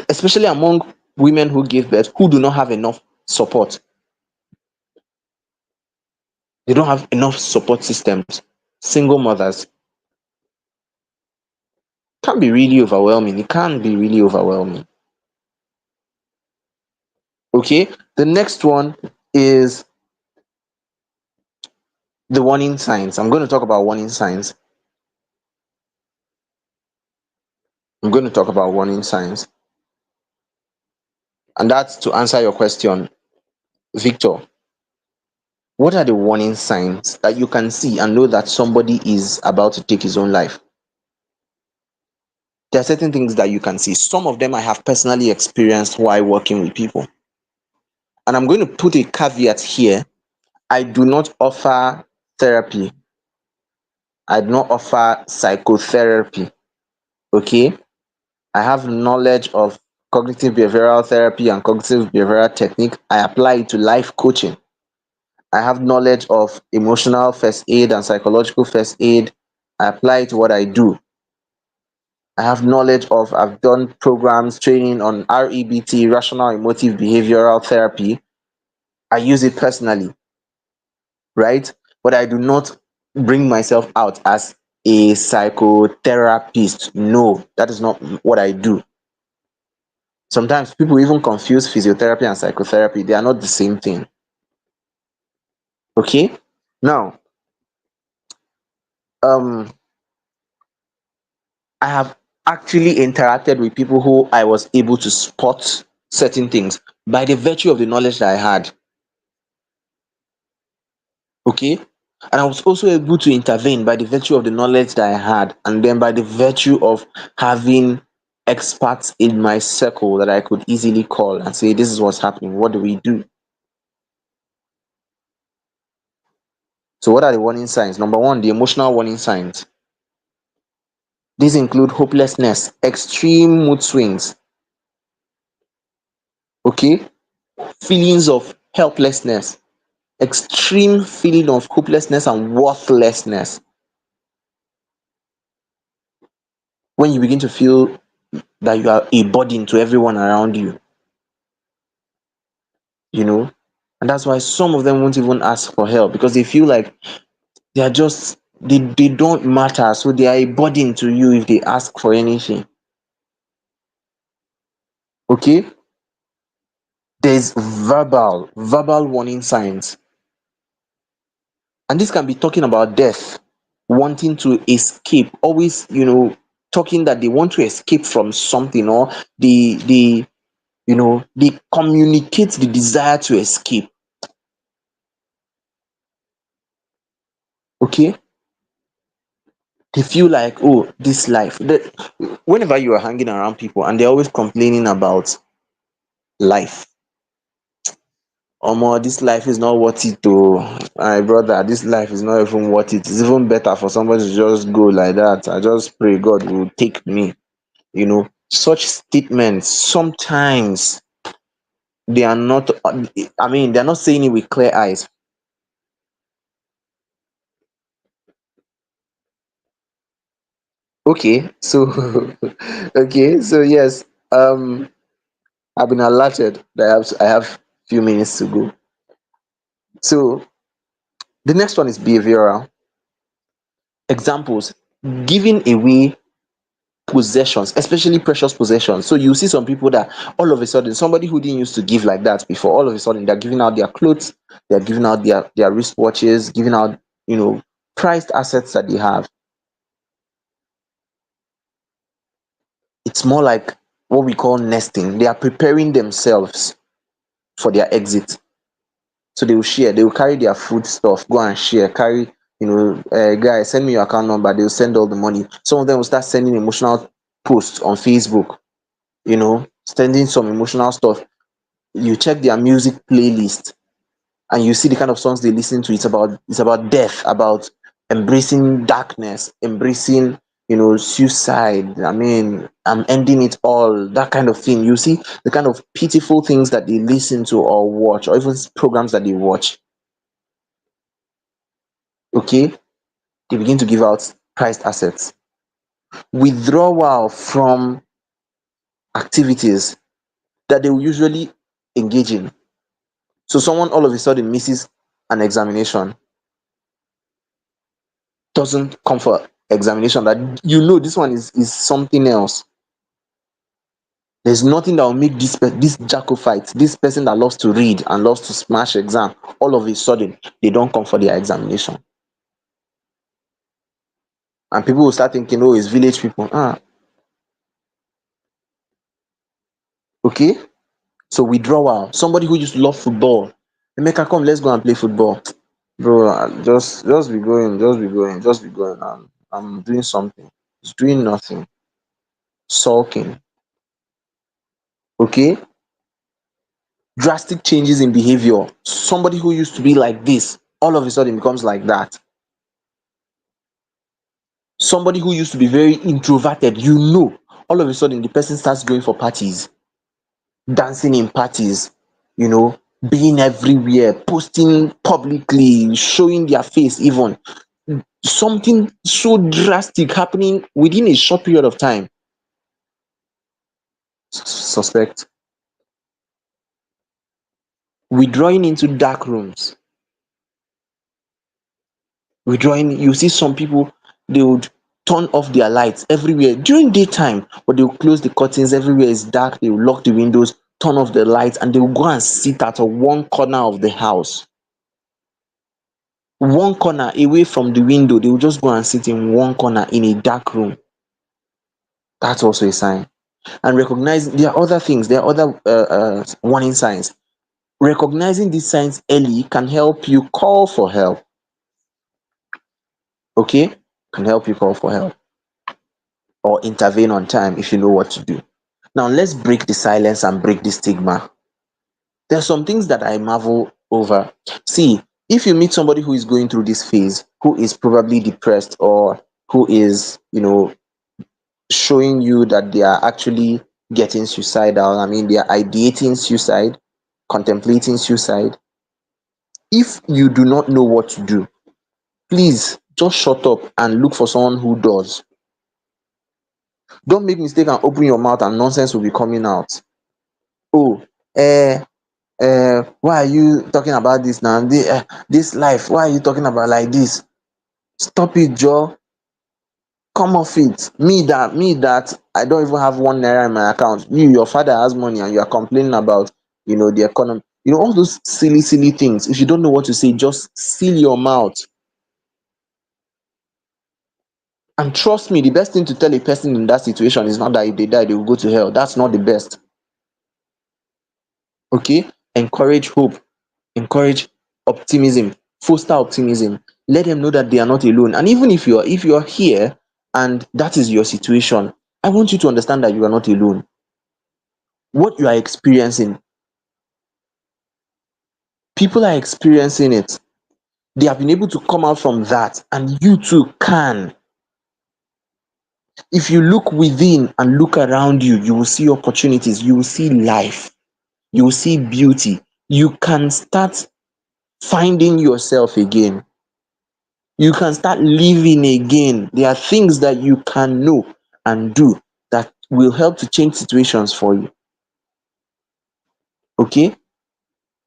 [SPEAKER 2] Especially among women who give birth, who do not have enough support. They don't have enough support systems. Single mothers can be really overwhelming. It can be really overwhelming. Okay? The next one is the warning signs. I'm going to talk about warning signs. I'm going to talk about warning signs. And that's to answer your question, Victor. What are the warning signs that you can see and know that somebody is about to take his own life? There are certain things that you can see. Some of them I have personally experienced while working with people. And I'm going to put a caveat here. I do not offer therapy. I do not offer psychotherapy. Okay? I have knowledge of cognitive behavioral therapy and cognitive behavioral technique. I apply it to life coaching. I have knowledge of emotional first aid and psychological first aid. I apply it to what I do. I have knowledge of, I've done programs, training on REBT, rational emotive behavioral therapy. I use it personally, right? But I do not bring myself out as a psychotherapist. No, that is not what I do. Sometimes people even confuse physiotherapy and psychotherapy. They are not the same thing. Okay? Now, um, I have actually interacted with people who I was able to spot certain things by the virtue of the knowledge that I had. Okay? And I was also able to intervene by the virtue of the knowledge that I had, and then by the virtue of having experts in my circle that I could easily call and say, this is what's happening. What do we do? So, what are the warning signs? Number one, the emotional warning signs. These include hopelessness, extreme mood swings, okay, feelings of helplessness, extreme feeling of hopelessness and worthlessness. When you begin to feel that you are a burden to everyone around you, you know, and that's why some of them won't even ask for help because they feel like they are just they don't matter, so they are a burden to you if they ask for anything. Okay, There's verbal warning signs, and this can be talking about death, wanting to escape, always, talking that they want to escape from something, or they communicate the desire to escape. Okay, they feel like, oh, this life. Whenever you are hanging around people and they're always complaining about life, omo, this life is not worth it. Oh, my brother, this life is not even worth it. It's even better for somebody to just go like that. I just pray God will take me. Such statements sometimes, they are not, I mean, they're not saying it with clear eyes. Okay, so okay, so yes, I've been alerted that I have few minutes to go. So the next one is behavioral. Examples: giving away possessions, especially precious possessions. So you see some people that all of a sudden, somebody who didn't used to give like that before, all of a sudden they're giving out their clothes, they're giving out their wristwatches, giving out, prized assets that they have. It's more like what we call nesting. They are preparing themselves for their exit. So they will carry their food stuff, go and share, carry, guys, send me your account number. They'll send all the money. Some of them will start sending emotional posts on Facebook, sending some emotional stuff. You check their music playlist and you see the kind of songs they listen to. It's about death, about embracing darkness, embracing, suicide. I mean, I'm ending it all, that kind of thing. You see the kind of pitiful things that they listen to or watch, or even programs that they watch. Okay, they begin to give out prized assets. Withdrawal from activities that they will usually engage in. So someone all of a sudden misses an examination, doesn't come for examination, that this one is something else. There's nothing that will make this jacophyte, this person that loves to read and loves to smash exam, all of a sudden they don't come for their examination. And people will start thinking, oh, it's village people. Okay. So withdrawal. Somebody who used to love football. Emeka, come, let's go and play football. Bro, just be going, just be going, just be going. I'm doing something. It's doing nothing. Sulking. Okay. Drastic changes in behavior. Somebody who used to be like this, all of a sudden becomes like that. Somebody who used to be very introverted, all of a sudden the person starts going for parties, dancing in parties, you know, being everywhere, posting publicly, showing their face even. Something so drastic happening within a short period of time. Suspect. Withdrawing into dark rooms. You see some people, they would turn off their lights everywhere during daytime, but they'll close the curtains, everywhere is dark, they'll lock the windows, turn off the lights, and they'll go and sit at a one corner of the house, one corner away from the window. They will just go and sit in one corner in a dark room. That's also a sign. And recognize there are other things, there are other warning signs. Recognizing these signs early can help you call for help. Okay, can help you call for help or intervene on time if you know what to do. Now let's break the silence and break the stigma. There are some things that I marvel over. See, if you meet somebody who is going through this phase, who is probably depressed, or who is, showing you that they are actually getting suicidal, I mean, they are ideating suicide, contemplating suicide. If you do not know what to do, please just shut up and look for someone who does. Don't make mistake and open your mouth and nonsense will be coming out. Oh, why are you talking about this now? This life, why are you talking about like this? Stop it, Joe. Come off it. Me that I don't even have one naira in my account. Your father has money and you are complaining about the economy, all those silly, silly things. If you don't know what to say, just seal your mouth. And trust me, the best thing to tell a person in that situation is not that if they die, they will go to hell. That's not the best. Okay? Encourage hope, encourage optimism, foster optimism. Let them know that they are not alone. And even if you're here and that is your situation, I want you to understand that you are not alone. What you are experiencing, people are experiencing it. They have been able to come out from that, and you too can. If you look within and look around you, you will see opportunities, you will see life, you will see beauty. You can start finding yourself again. You can start living again. There are things that you can know and do that will help to change situations for you. Okay?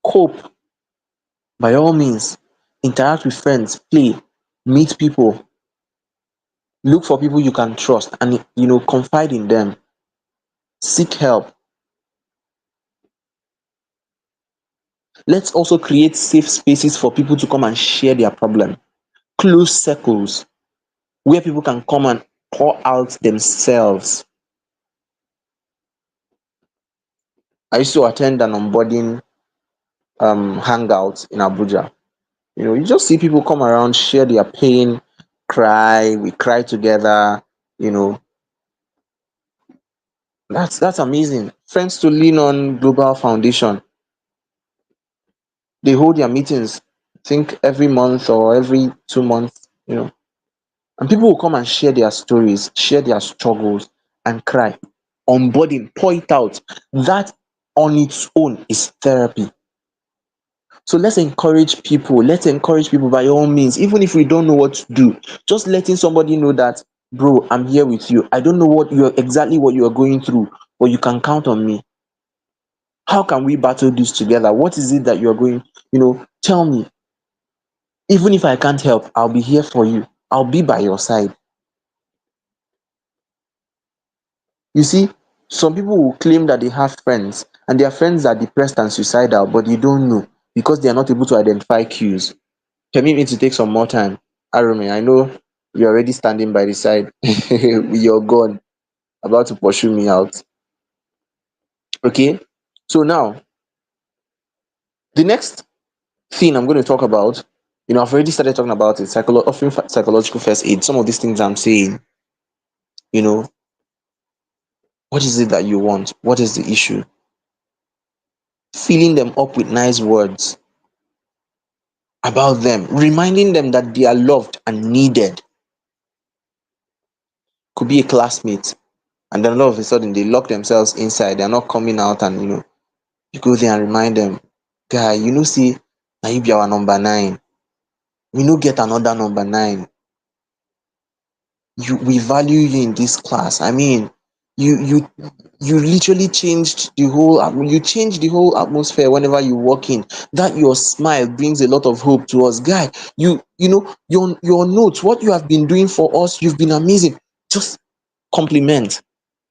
[SPEAKER 2] Cope by all means. Interact with friends, play, meet people, look for people you can trust, and confide in them. Seek help. Let's also create safe spaces for people to come and share their problem. Close circles where people can come and pour out themselves. I used to attend an onboarding hangout in Abuja. You just see people come around, share their pain, cry, we cry together. You know, that's amazing. Friends to Lean On Global Foundation. They hold their meetings, I think every month or every 2 months. And people will come and share their stories, share their struggles, and cry. Onboarding, pour it out. That on its own is therapy. So let's encourage people. Let's encourage people by all means, even if we don't know what to do. Just letting somebody know that, bro, I'm here with you. I don't know what you are going through, but you can count on me. How can we battle this together? What is it that you're going, tell me. Even if I can't help, I'll be here for you. I'll be by your side. You see, some people will claim that they have friends and their friends are depressed and suicidal, but you don't know because they are not able to identify cues. Permit me to take some more time. Arumi, I know you're already standing by the side with your gun, about to pursue me out. Okay? So now, the next thing I'm going to talk about, I've already started talking about it, offering psychological first aid. Some of these things I'm saying, you know, what is it that you want? What is the issue? Filling them up with nice words about them, reminding them that they are loved and needed. Could be a classmate, and then all of a sudden they lock themselves inside, they're not coming out, and you go there and remind them, guy, see, now you be our number nine. We no get another number nine. We value you in this class. I mean, you you literally changed the whole atmosphere whenever you walk in. That your smile brings a lot of hope to us, guy. Your notes, what you have been doing for us, you've been amazing. Just compliment,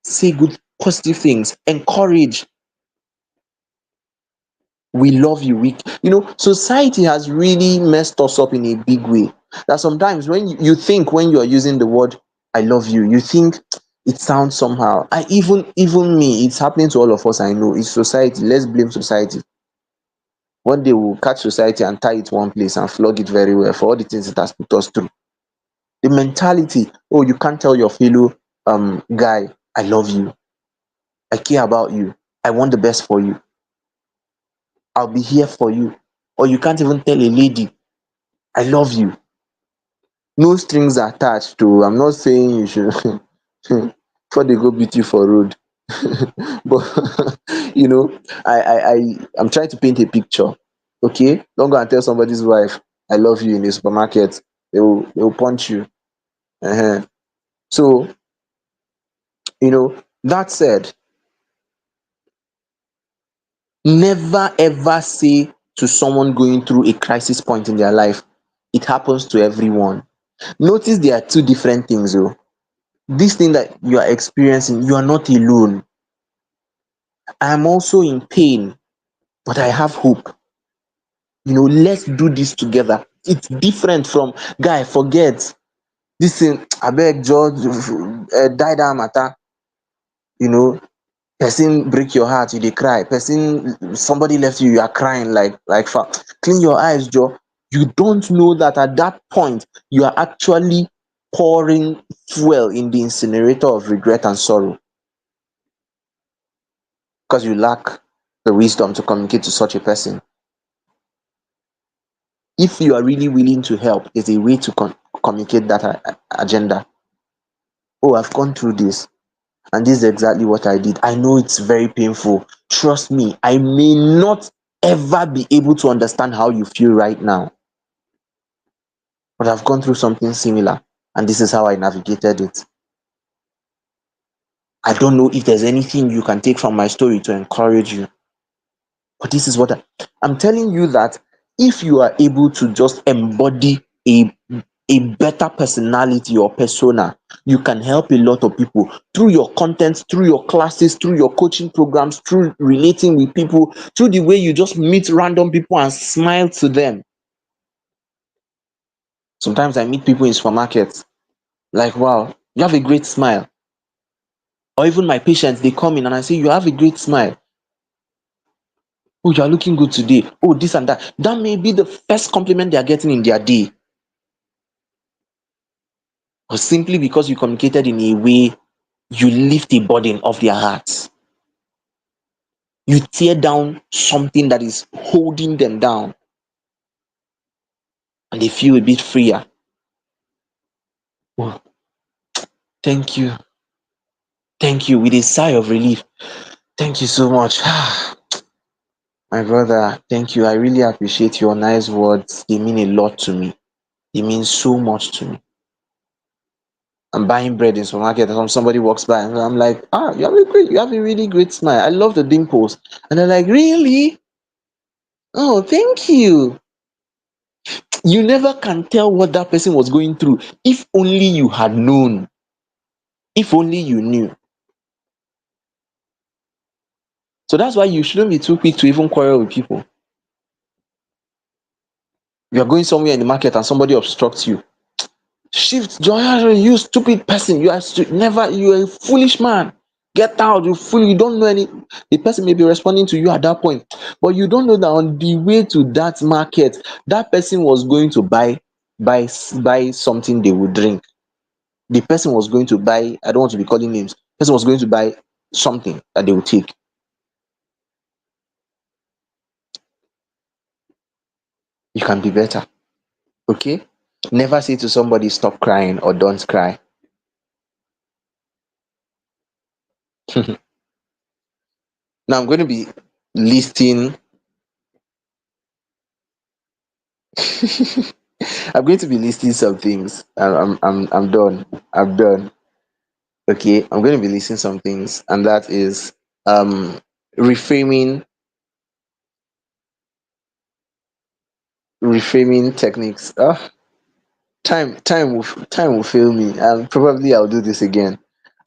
[SPEAKER 2] say good positive things, encourage. We love you. Society has really messed us up in a big way. That sometimes when you think, when you are using the word I love you, you think it sounds somehow. I even me, it's happening to all of us. I know it's society. Let's blame society. One day we'll catch society and tie it one place and flog it very well for all the things it has put us through. The mentality, oh, you can't tell your fellow guy, I love you, I care about you, I want the best for you, I'll be here for you. Or you can't even tell a lady, I love you. No strings attached to. I'm not saying you should before they go beat you for road. But I'm trying to paint a picture. Okay? Don't go and tell somebody's wife, I love you in the supermarket. They will punch you. uh So, that said, never ever say to someone going through a crisis point in their life, it happens to everyone. Notice there are two different things. Oh, this thing that you are experiencing, you are not alone. I am also in pain. but I have hope. Let's do this together. It's different from, guy, forget this thing, abeg George, die dat matter. you know Person break your heart, you dey cry. Somebody left you, you are crying like clean your eyes, Joe. You don't know that at that point you are actually pouring fuel in the incinerator of regret and sorrow, because you lack the wisdom to communicate to such a person. If you are really willing to help, there's a way to communicate that agenda. Oh, I've gone through this, and this is exactly what I did. I know it's very painful. Trust me, I may not ever be able to understand how you feel right now, but I've gone through something similar, and this is how I navigated it. I don't know if there's anything you can take from my story to encourage you, but this is what I'm telling you, that if you are able to just embody a better personality or persona, you can help a lot of people through your content, through your classes, through your coaching programs, through relating with people, through the way you just meet random people and smile to them. Sometimes I meet people in supermarkets, like, wow, you have a great smile. Or even my patients, they come in and I say, you have a great smile. Oh, you are looking good today. Oh, this and that. That may be the first compliment they are getting in their day. Or simply because you communicated in a way, you lift a burden off their hearts. You tear down something that is holding them down, and they feel a bit freer. Oh, thank you. Thank you. With a sigh of relief. Thank you so much. My brother, thank you. I really appreciate your nice words. They mean a lot to me. They mean so much to me. I'm buying bread in supermarket and somebody walks by and I'm like, you have a really great smile. I love the dimples. And they're like, really? Oh, thank you. You never can tell what that person was going through. If only you had known. If only you knew. So that's why you shouldn't be too quick to even quarrel with people. You are going somewhere in the market and somebody obstructs you. Shift, Joy, you stupid person. You are a foolish man. Get out, you fool, you don't know any. The person may be responding to you at that point, but you don't know that on the way to that market, that person was going to buy something they would drink. The person was going to buy, I don't want to be calling names, the person was going to buy something that they would take. You can be better. Okay? Never say to somebody stop crying or don't cry. Now I'm going to be listing I'm going to be listing some things. I'm done. I'm done. Okay, I'm going to be listing some things, and that is reframing reframing techniques. Time will fail me, and probably I'll do this again.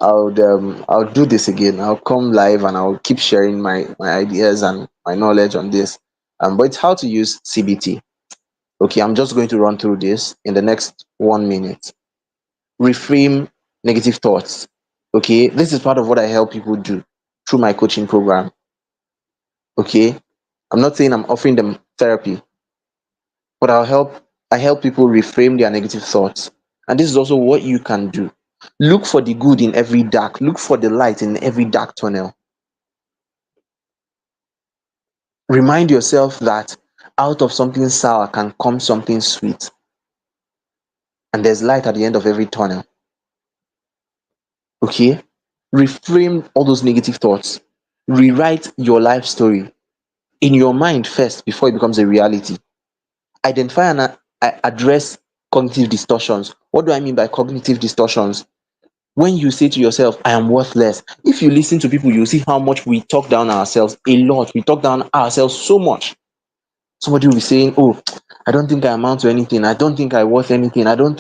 [SPEAKER 2] I'll do this again. I'll come live and I'll keep sharing my ideas and my knowledge on this. But it's how to use CBT. Okay, I'm just going to run through this in the next 1 minute. Reframe negative thoughts. Okay, this is part of what I help people do through my coaching program. Okay, I'm not saying I'm offering them therapy, but I help people reframe their negative thoughts. And this is also what you can do. Look for the good in every dark, look for the light in every dark tunnel. Remind yourself that out of something sour can come something sweet, and there's light at the end of every tunnel. Okay, reframe all those negative thoughts. Rewrite your life story in your mind first before it becomes a reality. Identify and address cognitive distortions. What do I mean by cognitive distortions? When you say to yourself, I am worthless, if you listen to people, you see how much we talk down ourselves. A lot. We talk down ourselves so much. Somebody will be saying, oh, I don't think I amount to anything. I don't think I worth anything. I don't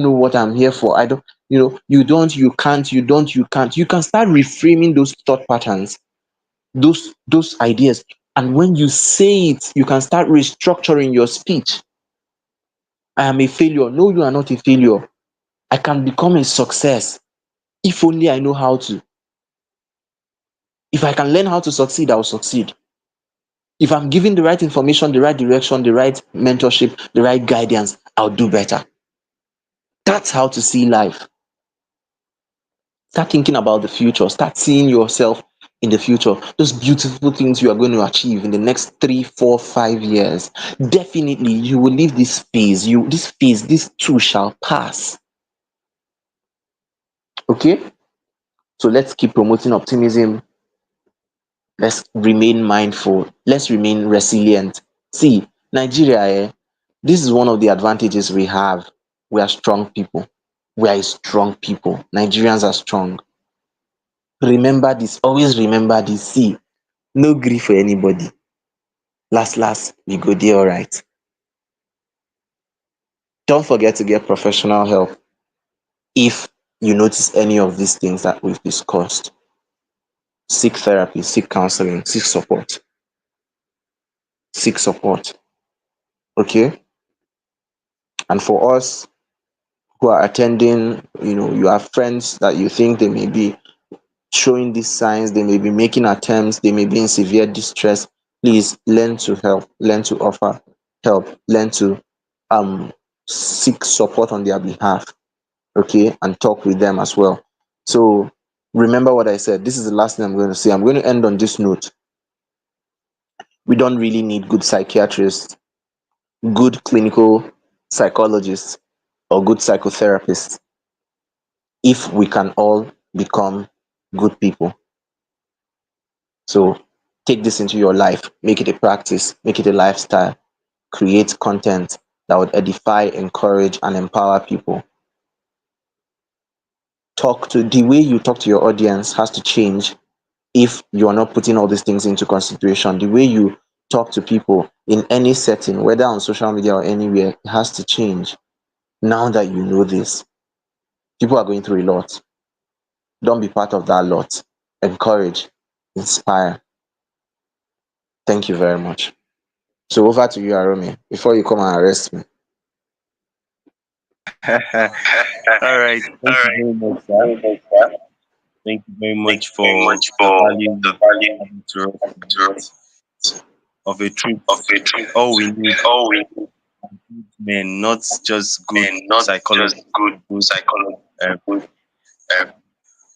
[SPEAKER 2] know what I'm here for. I don't, you don't, you can't, you can't. You can start reframing those thought patterns, those ideas. And when you say it, you can start restructuring your speech. I am a failure. No, you are not a failure. I can become a success if only I know how to. If I can learn how to succeed, I will succeed. If I'm given the right information, the right direction, the right mentorship, the right guidance, I'll do better. That's how to see life. Start thinking about the future. Start seeing yourself in the future. Those beautiful things you are going to achieve in the next 3, 4, 5 years. Definitely, you will leave this phase. This too shall pass. Okay? So let's keep promoting optimism. Let's remain mindful. Let's remain resilient. See, Nigeria, this is one of the advantages we have. We are strong people. We are a strong people. Nigerians are strong. Remember this. Always remember this. See, no grief for anybody. Last, last, we go there all right. Don't forget to get professional help if you notice any of these things that we've discussed. Seek therapy, seek counseling, seek support. Seek support. Okay? And for us who are attending, you have friends that you think they may be showing these signs, they may be making attempts, they may be in severe distress. Please learn to help, learn to offer help, learn to um seek support on their behalf, okay, and talk with them as well. So remember what I said. This is the last thing I'm going to say. I'm going to end on this note. We don't really need good psychiatrists, good clinical psychologists, or good psychotherapists if we can all become good people. So take this into your life, make it a practice, make it a lifestyle, create content that would edify, encourage, and empower people. The way you talk to your audience has to change if you are not putting all these things into consideration. The way you talk to people in any setting, whether on social media or anywhere, it has to change now that you know this. People are going through a lot. Don't be part of that lot. Encourage, inspire. Thank you very much. So over to you, Arome, before you come and arrest me.
[SPEAKER 1] All right. Thank you very much, sir. Thank you very much for the value you added to us tonight. Of a truth, all we need men, not just good psychology, good. Um,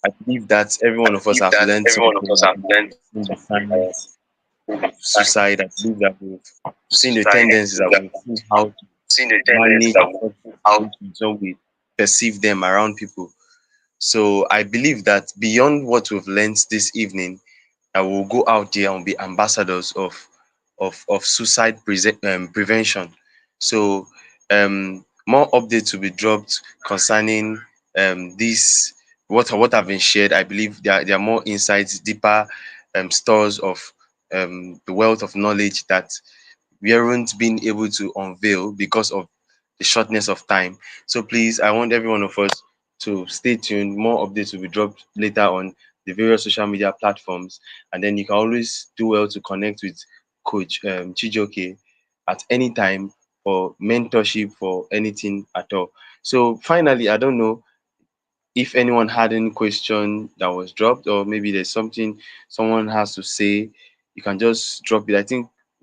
[SPEAKER 1] I believe that every one of us have learned something. I believe we've seen the signs of suicide. I believe that we've seen the tendencies, that we've seen how to manage such situations when we perceive them around people. So I believe that beyond what we've learned this evening, I will go out there and be ambassadors of suicide prevention. So more updates will be dropped concerning this what have been shared. I believe there are more insights, deeper stores of the wealth of knowledge that we aren't been able to unveil because of the shortness of time. So please, I want every one of us to stay tuned. More updates will be dropped later on the various social media platforms, and then you can always do well to connect with Coach Chijioke at any time for mentorship, for anything at all. So finally, I don't know if anyone had any question that was dropped, or maybe there's something someone has to say, you can just drop it.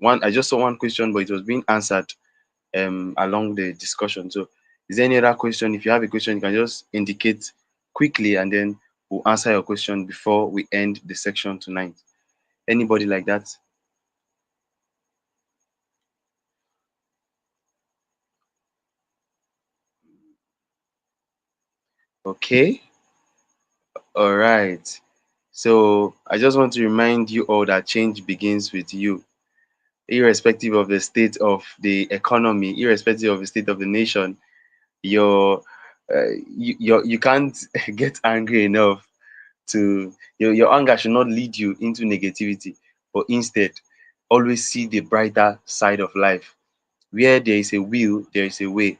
[SPEAKER 1] I just saw one question, but it was being answered along the discussion. So is there any other question? If you have a question, you can just indicate quickly, and then we'll answer your question before we end the section tonight. Anybody like that? Okay. All right. So I just want to remind you all that change begins with you, irrespective of the state of the economy, irrespective of the state of the nation. Your you can't get angry enough to your anger should not lead you into negativity, but instead always see the brighter side of life. Where there is a will, there is a way.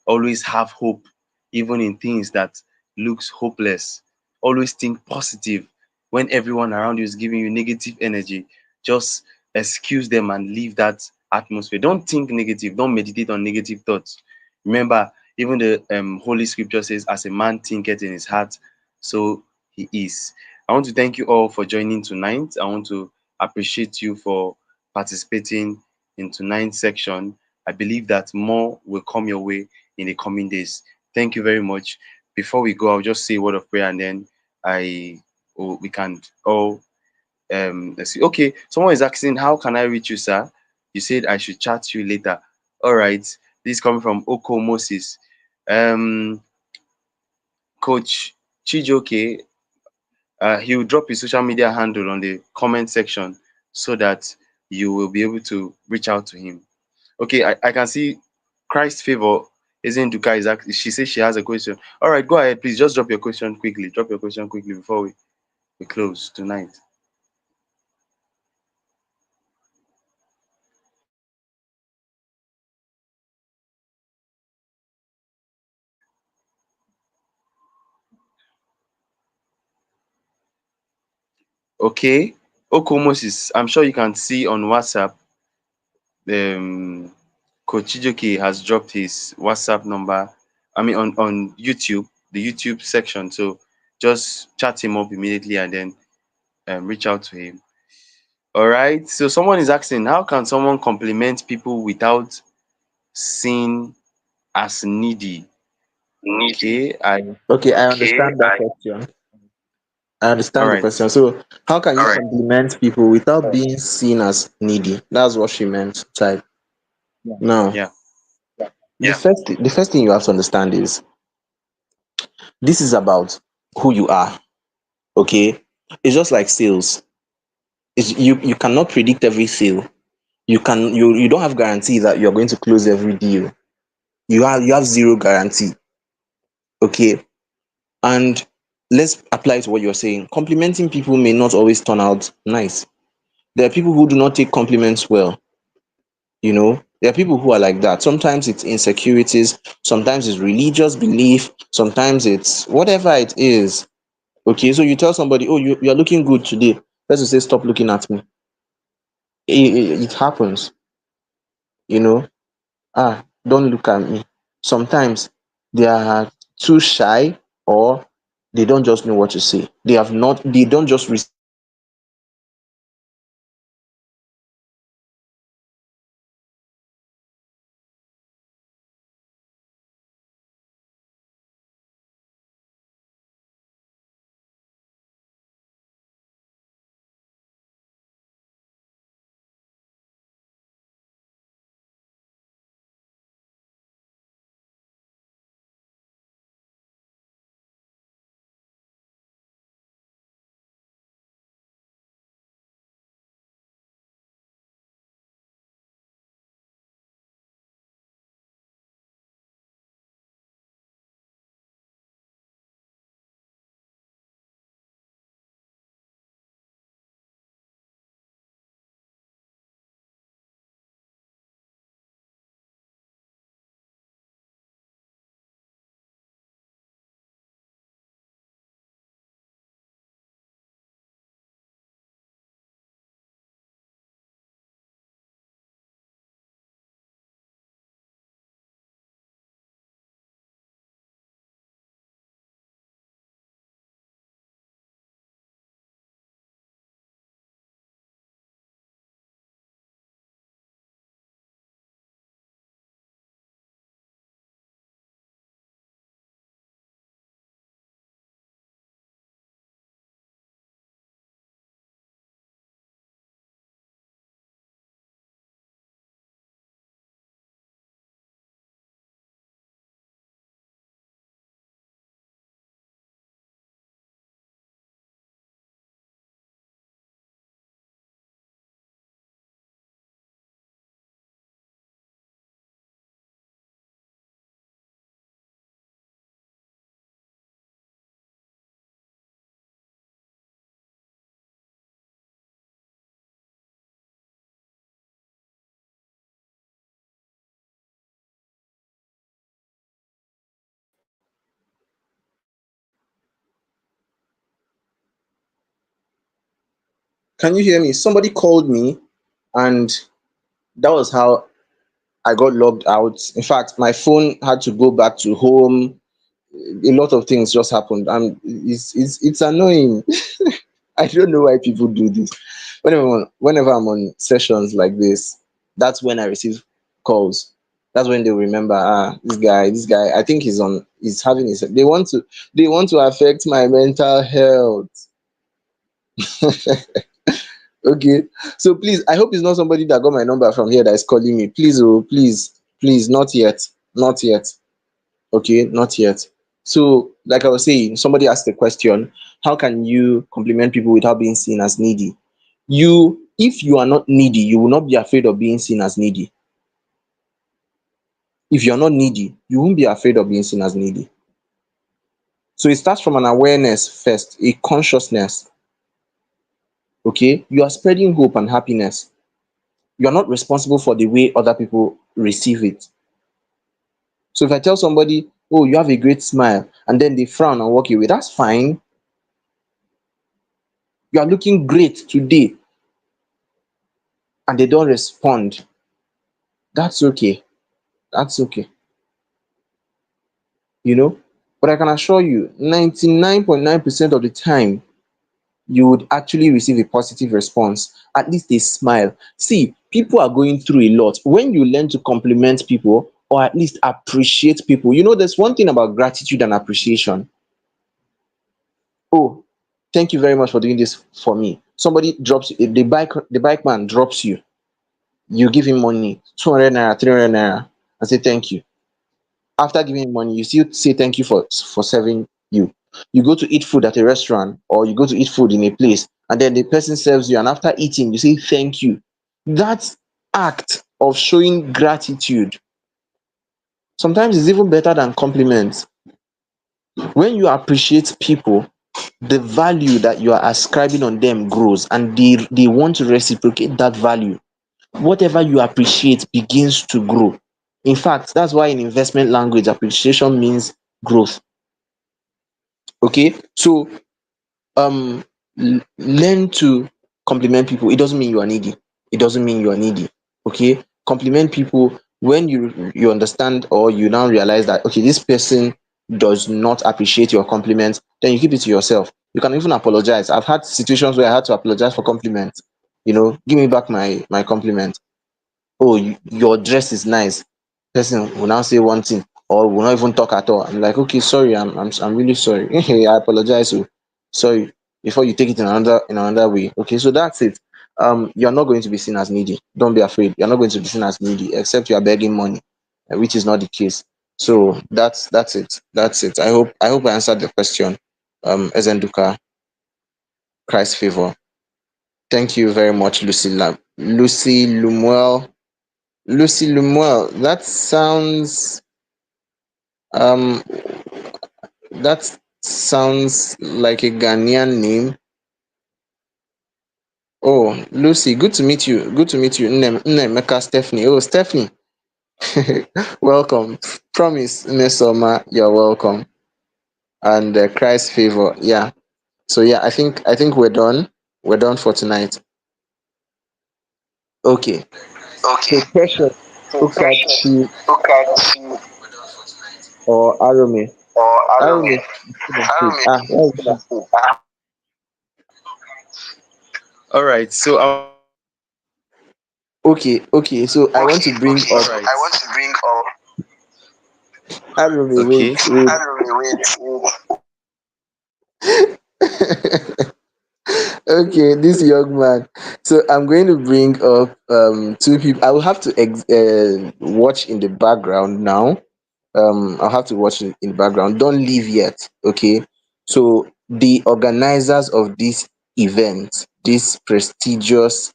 [SPEAKER 1] Always have hope, even in things that looks hopeless. Always think positive when everyone around you is giving you negative energy. Just excuse them and leave that atmosphere. Don't think negative. Don't meditate on negative thoughts. Remember, even the Holy Scripture says, "As a man thinketh in his heart, so he is." I want to thank you all for joining tonight. I want to appreciate you for participating in tonight's section. I believe that more will come your way in the coming days. Thank you very much. Before we go, I'll just say a word of prayer and then I we can all let's see. Okay, someone is asking, how can I reach you, sir? You said I should chat you later. All right. This is coming from Oko Moses. Um, Coach Chijioke, he will drop his social media handle on the comment section so that you will be able to reach out to him. Okay, I can see Christ Favor isn't Duka is asking. She says she has a question. All right, go ahead, please. Just drop your question quickly. Drop your question quickly before we close tonight. Okay. Oko Moses, I'm sure you can see on WhatsApp, um, Coach Chijioke has dropped his WhatsApp number. I mean, on YouTube, the YouTube section. So just chat him up immediately and then reach out to him. All right. So someone is asking, how can someone compliment people without seen as needy? Okay.
[SPEAKER 2] Okay, I understand that question. I
[SPEAKER 1] All
[SPEAKER 2] understand the
[SPEAKER 1] right.
[SPEAKER 2] question. So, how can you compliment people without being seen as needy? That's what she meant. Type. Now,
[SPEAKER 1] Yeah.
[SPEAKER 2] the first thing you have to understand is this is about who you are. Okay, it's just like sales. You cannot predict every sale. You don't have guarantee that you're going to close every deal. You have zero guarantee. Okay, and let's apply it to what you're saying. Complimenting people may not always turn out nice. There are people who do not take compliments well. There are people who are like that. Sometimes it's insecurities, sometimes it's religious belief, sometimes it's whatever it is. Okay, so you tell somebody, oh, you're looking good today. Let's say, stop looking at me. It happens. you know don't look at me. Sometimes they are too shy, or they don't just know what to say. They don't just receive compliment well. They don't receive compliment well. Can you hear me? Somebody called me And that was how I got logged out. In fact, my phone had to go back to home. A lot of things just happened, and it's annoying. I don't know why people do this. Whenever I'm on sessions like this, that's when I receive calls. That's when they remember, this guy, I think he's having his, they want to affect my mental health. Okay. So please, I hope it's not somebody that got my number from here that is calling me. Please, oh, please, not yet. Not yet. Okay, not yet. So, like I was saying, somebody asked the question, how can you compliment people without being seen as needy? If you are not needy, you will not be afraid of being seen as needy. If you're not needy, you won't be afraid of being seen as needy. So it starts from an awareness first, a consciousness. Okay, you are spreading hope and happiness. You are not responsible for the way other people receive it. So if I tell somebody, oh, you have a great smile, and then they frown and walk away, that's fine. You are looking great today, and they don't respond. That's okay. That's okay. You know? But I can assure you, 99.9% of the time, you would actually receive a positive response, at least a smile. See, people are going through a lot. When you learn to compliment people or at least appreciate people, there's one thing about gratitude and appreciation. Oh, thank you very much for doing this for me. Somebody drops you, the bike man drops you, you give him money, 200 naira, 300 naira, and say thank you. After giving him money, you still say thank you for serving you. You go to eat food at a restaurant or you go to eat food in a place, and then the person serves you, and after eating, you say thank you. That act of showing gratitude sometimes is even better than compliments. When you appreciate people, the value that you are ascribing on them grows, and they want to reciprocate that value. Whatever you appreciate begins to grow. In fact, that's why in investment language, appreciation means growth. Okay, so um learn to compliment people. It doesn't mean you are needy. It doesn't mean you are needy. Okay, compliment people when you understand, or you now realize that okay, this person does not appreciate your compliments, then you keep it to yourself. You can even apologize. I've had situations where I had to apologize for compliments. Give me back my compliment. Oh, your dress is nice. Person will now say one thing or will not even talk at all. I'm like, okay, sorry, I'm really sorry. I apologize. Oh, sorry. Before you take it in another way. Okay, so that's it. You're not going to be seen as needy. Don't be afraid. You're not going to be seen as needy, except you are begging money, which is not the case. So that's it. That's it. I hope I answered the question. Ezenduka, Christ favor. Thank you very much, Lucy Lumuel. Lucy Lumuel. Um that sounds like a Ghanaian name. Oh, Lucy, good to meet you. Good to meet you. Nnemeka Stephanie. Oh, Stephanie. Welcome. Promise, Nesoma, you're welcome. And Christ favor. Yeah. So yeah, I think we're done. We're done for tonight. Okay.
[SPEAKER 3] Okay.
[SPEAKER 2] So pressure.
[SPEAKER 3] So
[SPEAKER 2] Look at
[SPEAKER 3] precious.
[SPEAKER 2] you
[SPEAKER 3] Look at you
[SPEAKER 2] or Arome.
[SPEAKER 3] or Arumi.
[SPEAKER 2] Arome.
[SPEAKER 3] Arumi.
[SPEAKER 2] Where is she?
[SPEAKER 1] All right. So I want to bring up.
[SPEAKER 2] Okay. So I want to bring
[SPEAKER 3] Okay.
[SPEAKER 2] up
[SPEAKER 3] So I want to bring up
[SPEAKER 2] Arome. Wait,
[SPEAKER 1] Okay.
[SPEAKER 2] wait.
[SPEAKER 3] Arumi. Wait.
[SPEAKER 2] Okay, this young man. So I'm going to bring up two people. I will have to watch in the background now. I'll have to watch in the background. Don't leave yet. Okay. So the organizers of this prestigious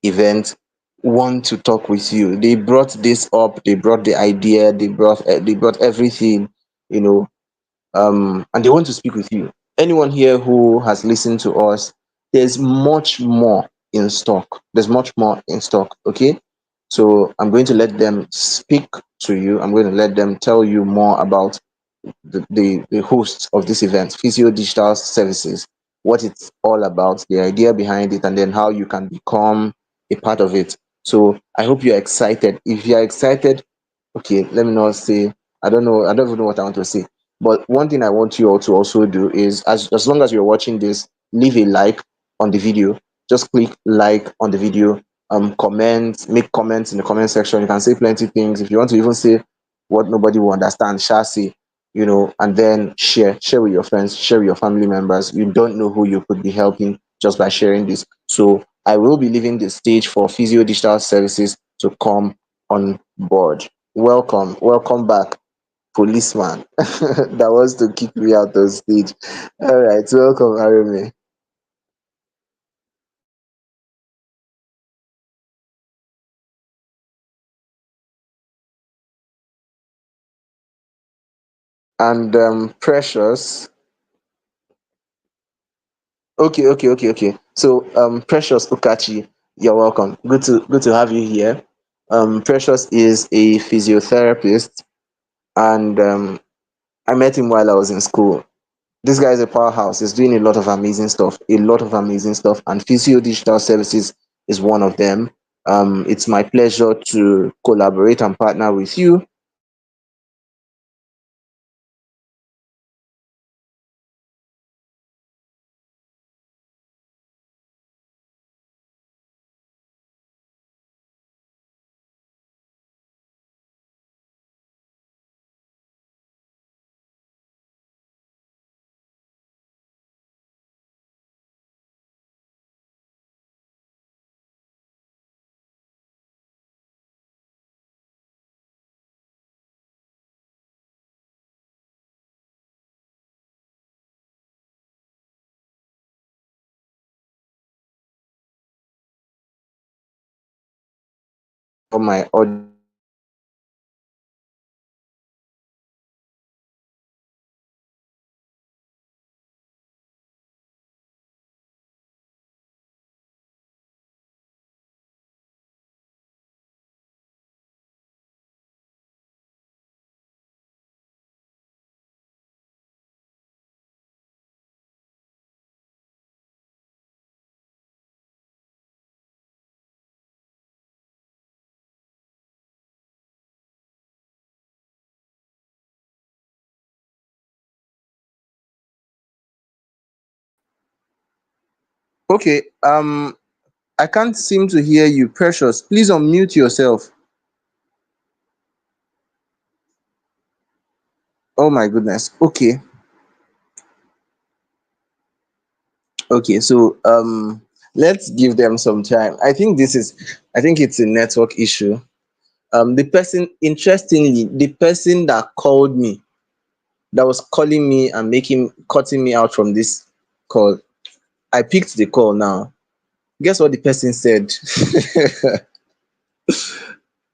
[SPEAKER 2] event, want to talk with you. They brought this up. They brought the idea. They brought everything. You know, and they want to speak with you. Anyone here who has listened to us, there's much more in stock. There's much more in stock. Okay. So I'm going to let them speak to you. I'm going to let them tell you more about the hosts of this event, Physiodigital Services, what it's all about, the idea behind it, and then how you can become a part of it. So I hope you're excited. If you're excited, okay, let me not say, I don't know, I don't even know what I want to say. But one thing I want you all to also do is, as long as you're watching this, leave a like on the video. Just click like on the video. Comment, make comments in the comment section. You can say plenty things. If you want to even say what nobody will understand, shall say, and then share with your friends, share with your family members. You don't know who you could be helping just by sharing this. So I will be leaving the stage for Physio Digital Services to come on board. Welcome back, policeman. That was to kick me out of stage. All right, welcome, Arame. And Precious. Okay. So Precious Ukachi, you're welcome. Good to have you here. Precious is a physiotherapist, and I met him while I was in school. This guy is a powerhouse. He's doing a lot of amazing stuff, and Physio Digital Services is one of them. It's my pleasure to collaborate and partner with you. For my audience. Okay, I can't seem to hear you. Precious, please unmute yourself. Oh my goodness. Okay, so let's give them some time. I think it's a network issue. The person, interestingly, the person that called me, that was calling me and making cutting me out from this call, I picked the call now. Guess what the person said?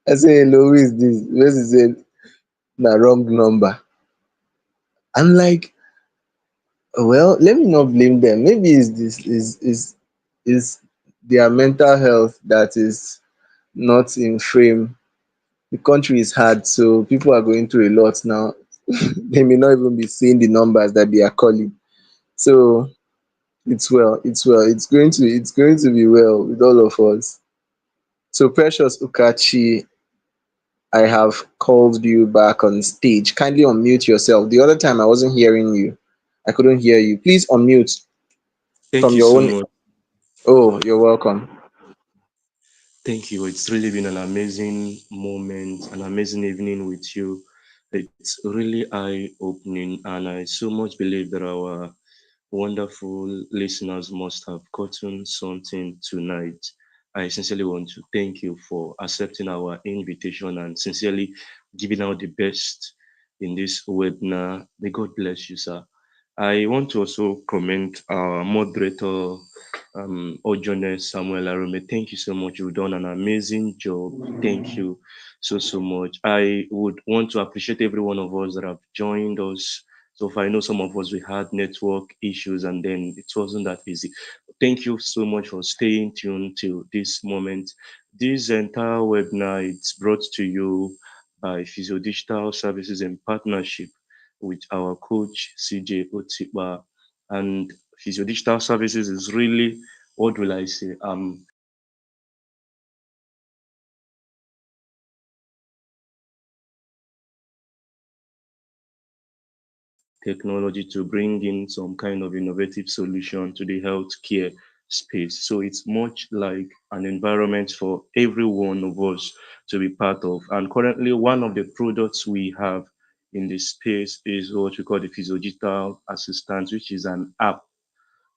[SPEAKER 2] I say, hello, who is this? The person said, the wrong number. I'm like, well, let me not blame them. Maybe it's this is their mental health that is not in frame. The country is hard, so people are going through a lot now. They may not even be seeing the numbers that they are calling. So it's well. It's going to be well with all of us. So Precious Ukachi, I have called you back on stage. Kindly unmute yourself. The other time I wasn't hearing you. I couldn't hear you. Please unmute
[SPEAKER 4] Thank
[SPEAKER 2] from
[SPEAKER 4] you
[SPEAKER 2] your
[SPEAKER 4] so
[SPEAKER 2] own.
[SPEAKER 4] much.
[SPEAKER 2] Oh, you're welcome.
[SPEAKER 4] Thank you. It's really been an amazing moment, an amazing evening with you. It's really eye opening, and I so much believe that our wonderful listeners must have gotten something tonight. I sincerely want to thank you for accepting our invitation and sincerely giving out the best in this webinar. May God bless you, sir. I want to also commend our moderator, Ojones Samuel Arome. Thank you so much. You've done an amazing job. Thank you so much. I would want to appreciate every one of us that have joined us. So far, I know some of us we had network issues and then it wasn't that easy. Thank you so much for staying tuned till this moment. This entire webinar it's brought to you by Physiodigital Services in partnership with our coach CJ Otikpa. And Physiodigital Services is really, what will I say? technology to bring in some kind of innovative solution to the healthcare space. So it's much like an environment for every one of us to be part of. And currently, one of the products we have in this space is what we call the Physiodigital Assistant, which is an app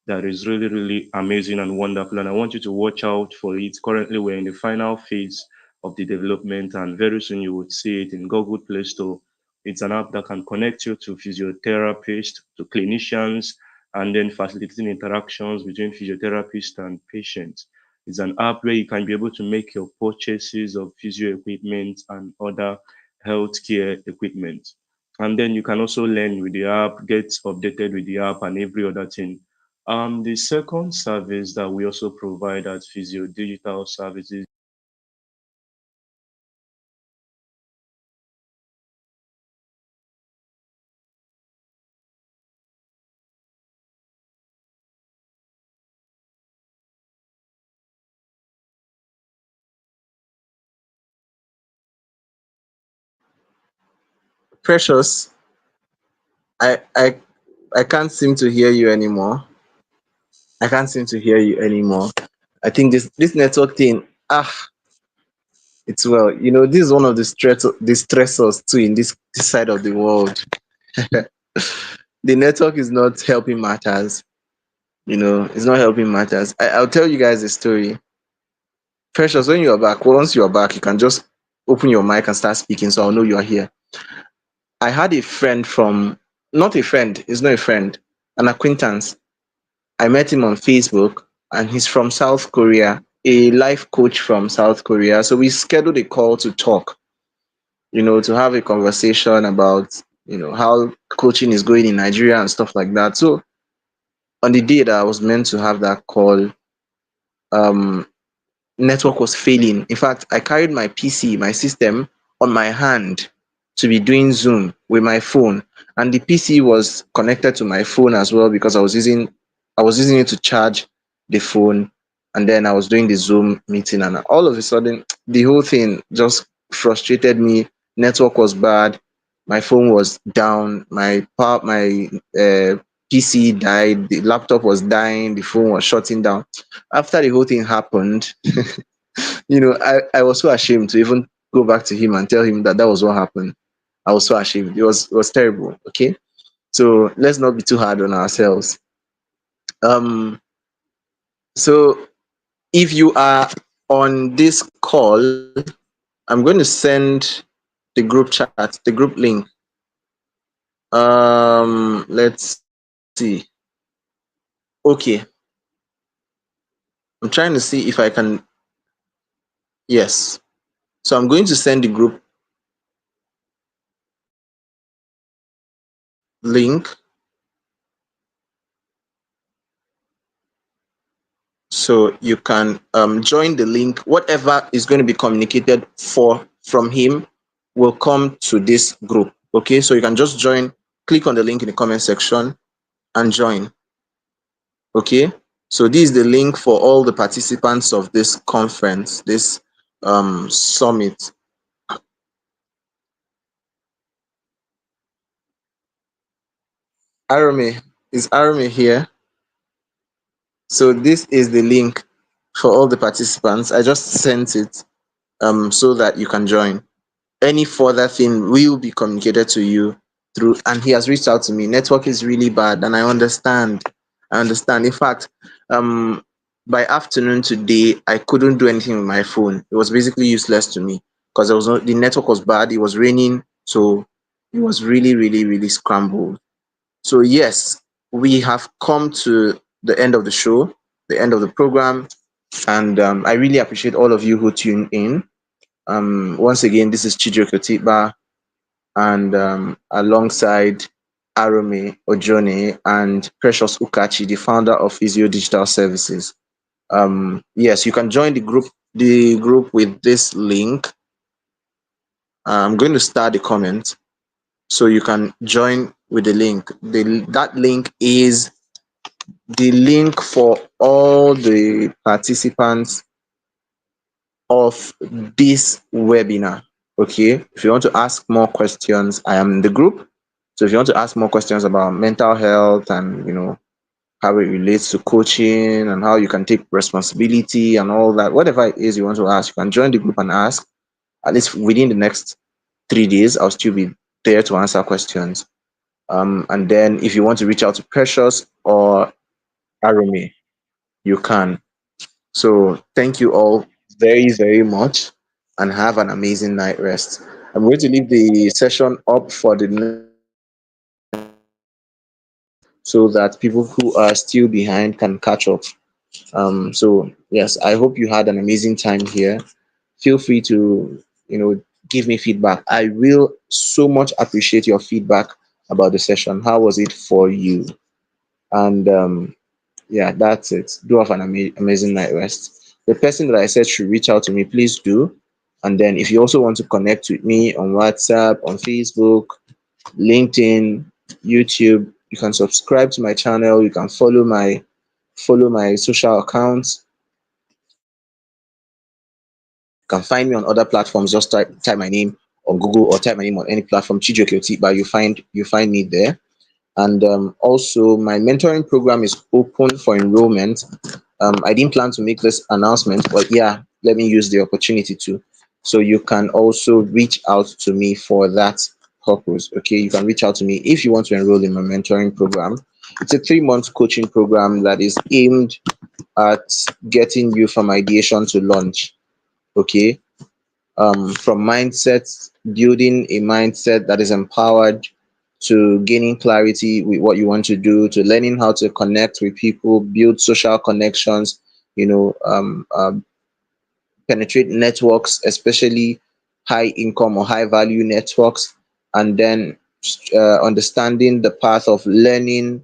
[SPEAKER 4] that is really, really amazing and wonderful. And I want you to watch out for it. Currently, we're in the final phase of the development, and very soon you would see it in Google Play Store. It's an app that can connect you to physiotherapists, to clinicians, and then facilitating interactions between physiotherapists and patients. It's an app where you can be able to make your purchases of physio equipment and other healthcare equipment. And then you can also learn with the app, get updated with the app, and every other thing. The second service that we also provide at Physio Digital Services
[SPEAKER 2] Precious, I I I can't seem to hear you anymore. I can't seem to hear you anymore. I think this network thing, it's well. This is one of the stressors too in this side of the world. The network is not helping matters. It's not helping matters. I'll tell you guys a story. Precious, when you are back, once you are back, you can just open your mic and start speaking, so I'll know you are here. I had a friend from, not a friend, he's not a friend, an acquaintance. I met him on Facebook, and he's from South Korea, a life coach from South Korea. So we scheduled a call to talk, to have a conversation about, how coaching is going in Nigeria and stuff like that. So on the day that I was meant to have that call, um, network was failing. In fact, I carried my PC, my system on my hand to be doing Zoom with my phone, and the PC was connected to my phone as well because I was using it to charge the phone, and then I was doing the Zoom meeting, and all of a sudden, the whole thing just frustrated me. Network was bad, my phone was down, my PC died, the laptop was dying, the phone was shutting down. After the whole thing happened, I was so ashamed to even go back to him and tell him that that was what happened. I was so ashamed. It was terrible. Okay, so let's not be too hard on ourselves. Um, so if you are on this call, I'm going to send the group chat, the group link. Let's see. Okay, I'm trying to see if I can. Yes. So I'm going to send the group link, so you can join the link. Whatever is going to be communicated from him will come to this group. Okay, so you can just join, click on the link in the comment section and join. Okay, so this is the link for all the participants of this conference, this summit. Arame, is Arame here? So this is the link for all the participants. I just sent it so that you can join. Any further thing will be communicated to you through, and he has reached out to me. Network is really bad, and I understand. In fact, um by afternoon today, I couldn't do anything with my phone. It was basically useless to me because the network was bad, it was raining, so it was really, really, really scrambled. So yes, we have come to the end of the show, the end of the program, and I really appreciate all of you who tuned in. Once again, this is Chijioke Otikpa, and alongside Arome Ojone and Precious Ukachi, the founder of Physiodigitalservices. Yes, you can join the group with this link. I'm going to start the comment, so you can join with the link. That link is the link for all the participants of this webinar. Okay, if you want to ask more questions, I am in the group. So if you want to ask more questions about mental health and how it relates to coaching and how you can take responsibility and all that, whatever it is you want to ask, you can join the group and ask. At least within the next 3 days, I'll still be there to answer questions. And then if you want to reach out to Precious or Arome, you can. So thank you all very, very much and have an amazing night rest. I'm going to leave the session up for the next 2 minutes so that people who are still behind can catch up. So yes, I hope you had an amazing time here. Feel free to, give me feedback. I will so much appreciate your feedback about the session. How was it for you? And yeah, that's it. Do have an amazing night rest. The person that I said should reach out to me, please do. And then if you also want to connect with me on WhatsApp, on Facebook, LinkedIn, YouTube, you can subscribe to my channel. You can follow my social accounts. You can find me on other platforms. Just type my name on Google or type my name on any platform. Chijioke Otikpa, you find me there. And also, my mentoring program is open for enrollment. I didn't plan to make this announcement, but yeah, let me use the opportunity to. So you can also reach out to me for that purpose. Okay, you can reach out to me if you want to enroll in my mentoring program. It's a 3 month coaching program that is aimed at getting you from ideation to launch. Okay, from mindset, building a mindset that is empowered, to gaining clarity with what you want to do, to learning how to connect with people, build social connections, you know, penetrate networks, especially high income or high value networks, and then understanding the path of learning,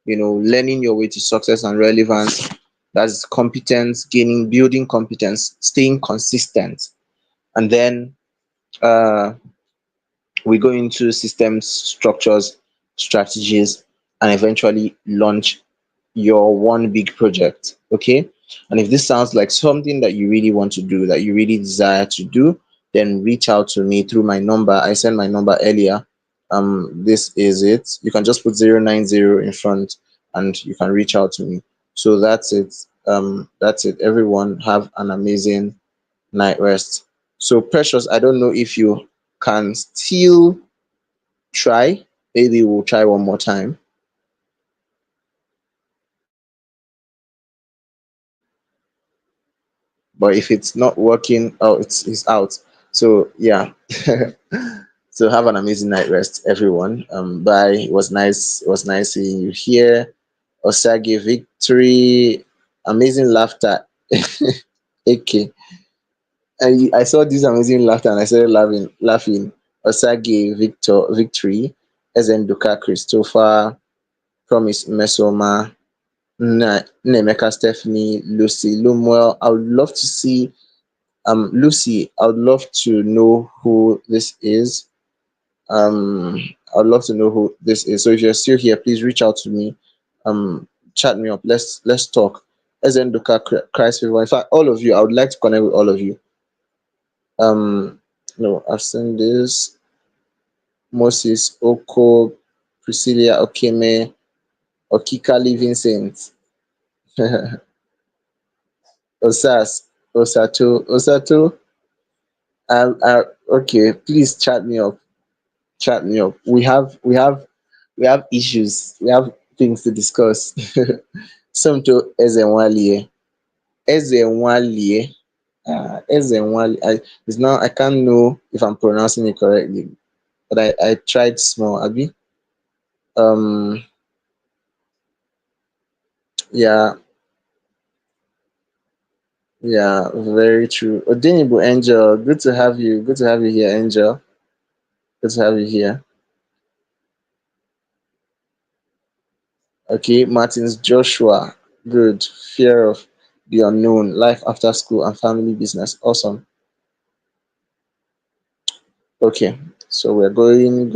[SPEAKER 2] learning your way to success and relevance. That's competence, gaining, building competence, staying consistent, and then uh, we go into systems, structures, strategies, and eventually launch your one big project. Okay. And if this sounds like something that you really want to do, that you really desire to do, then reach out to me through my number. I sent my number earlier. This is it. You can just put 090 in front and you can reach out to me. So that's it. That's it. Everyone have an amazing night rest. So Precious, I don't know if you can still try. Maybe we'll try one more time. But if it's not working, oh, it's out. So yeah. So have an amazing night rest, everyone. Bye. It was nice. It was nice seeing you here. Osage victory. Amazing laughter. Okay. And I saw this amazing laughter and I started laughing. Osage victory. Ezenduka Christopher. Promise Mesoma. Nemeka Stephanie, Lucy Lumwell. I would love to see Lucy. I would love to know who this is. I'd love to know who this is. So if you're still here, please reach out to me. Chat me up. Let's talk. Ezenduka Christ favor. In fact, all of you, I would like to connect with all of you. No, I've seen this. Moses Oko, Priscilla Okeme, Okika Living Saint. Osas, Osato. Okay, please chat me up. Chat me up. We have issues. We have things to discuss. Somto Ezenwalie. Ezenwalie. Ezenwalie. It's now I can't know if I'm pronouncing it correctly, but I tried small. Abi. Um. Yeah. Yeah. Very true. Odinibu Angel. Good to have you. Good to have you here, Angel. Good to have you here. Okay, Martins Joshua. Good. Fear of the unknown. Life after school and family business. Awesome. Okay. So we're going.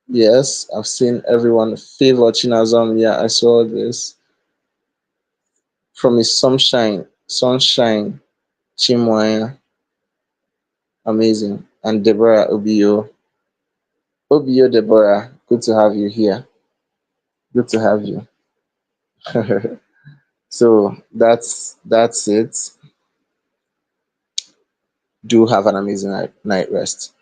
[SPEAKER 2] Yes, I've seen everyone favor Chinazam. Yeah, I saw this from his sunshine, Chimwaya, amazing, and Deborah Obio. Obio Deborah, good to have you here. Good to have you. So that's it. Do have an amazing night rest.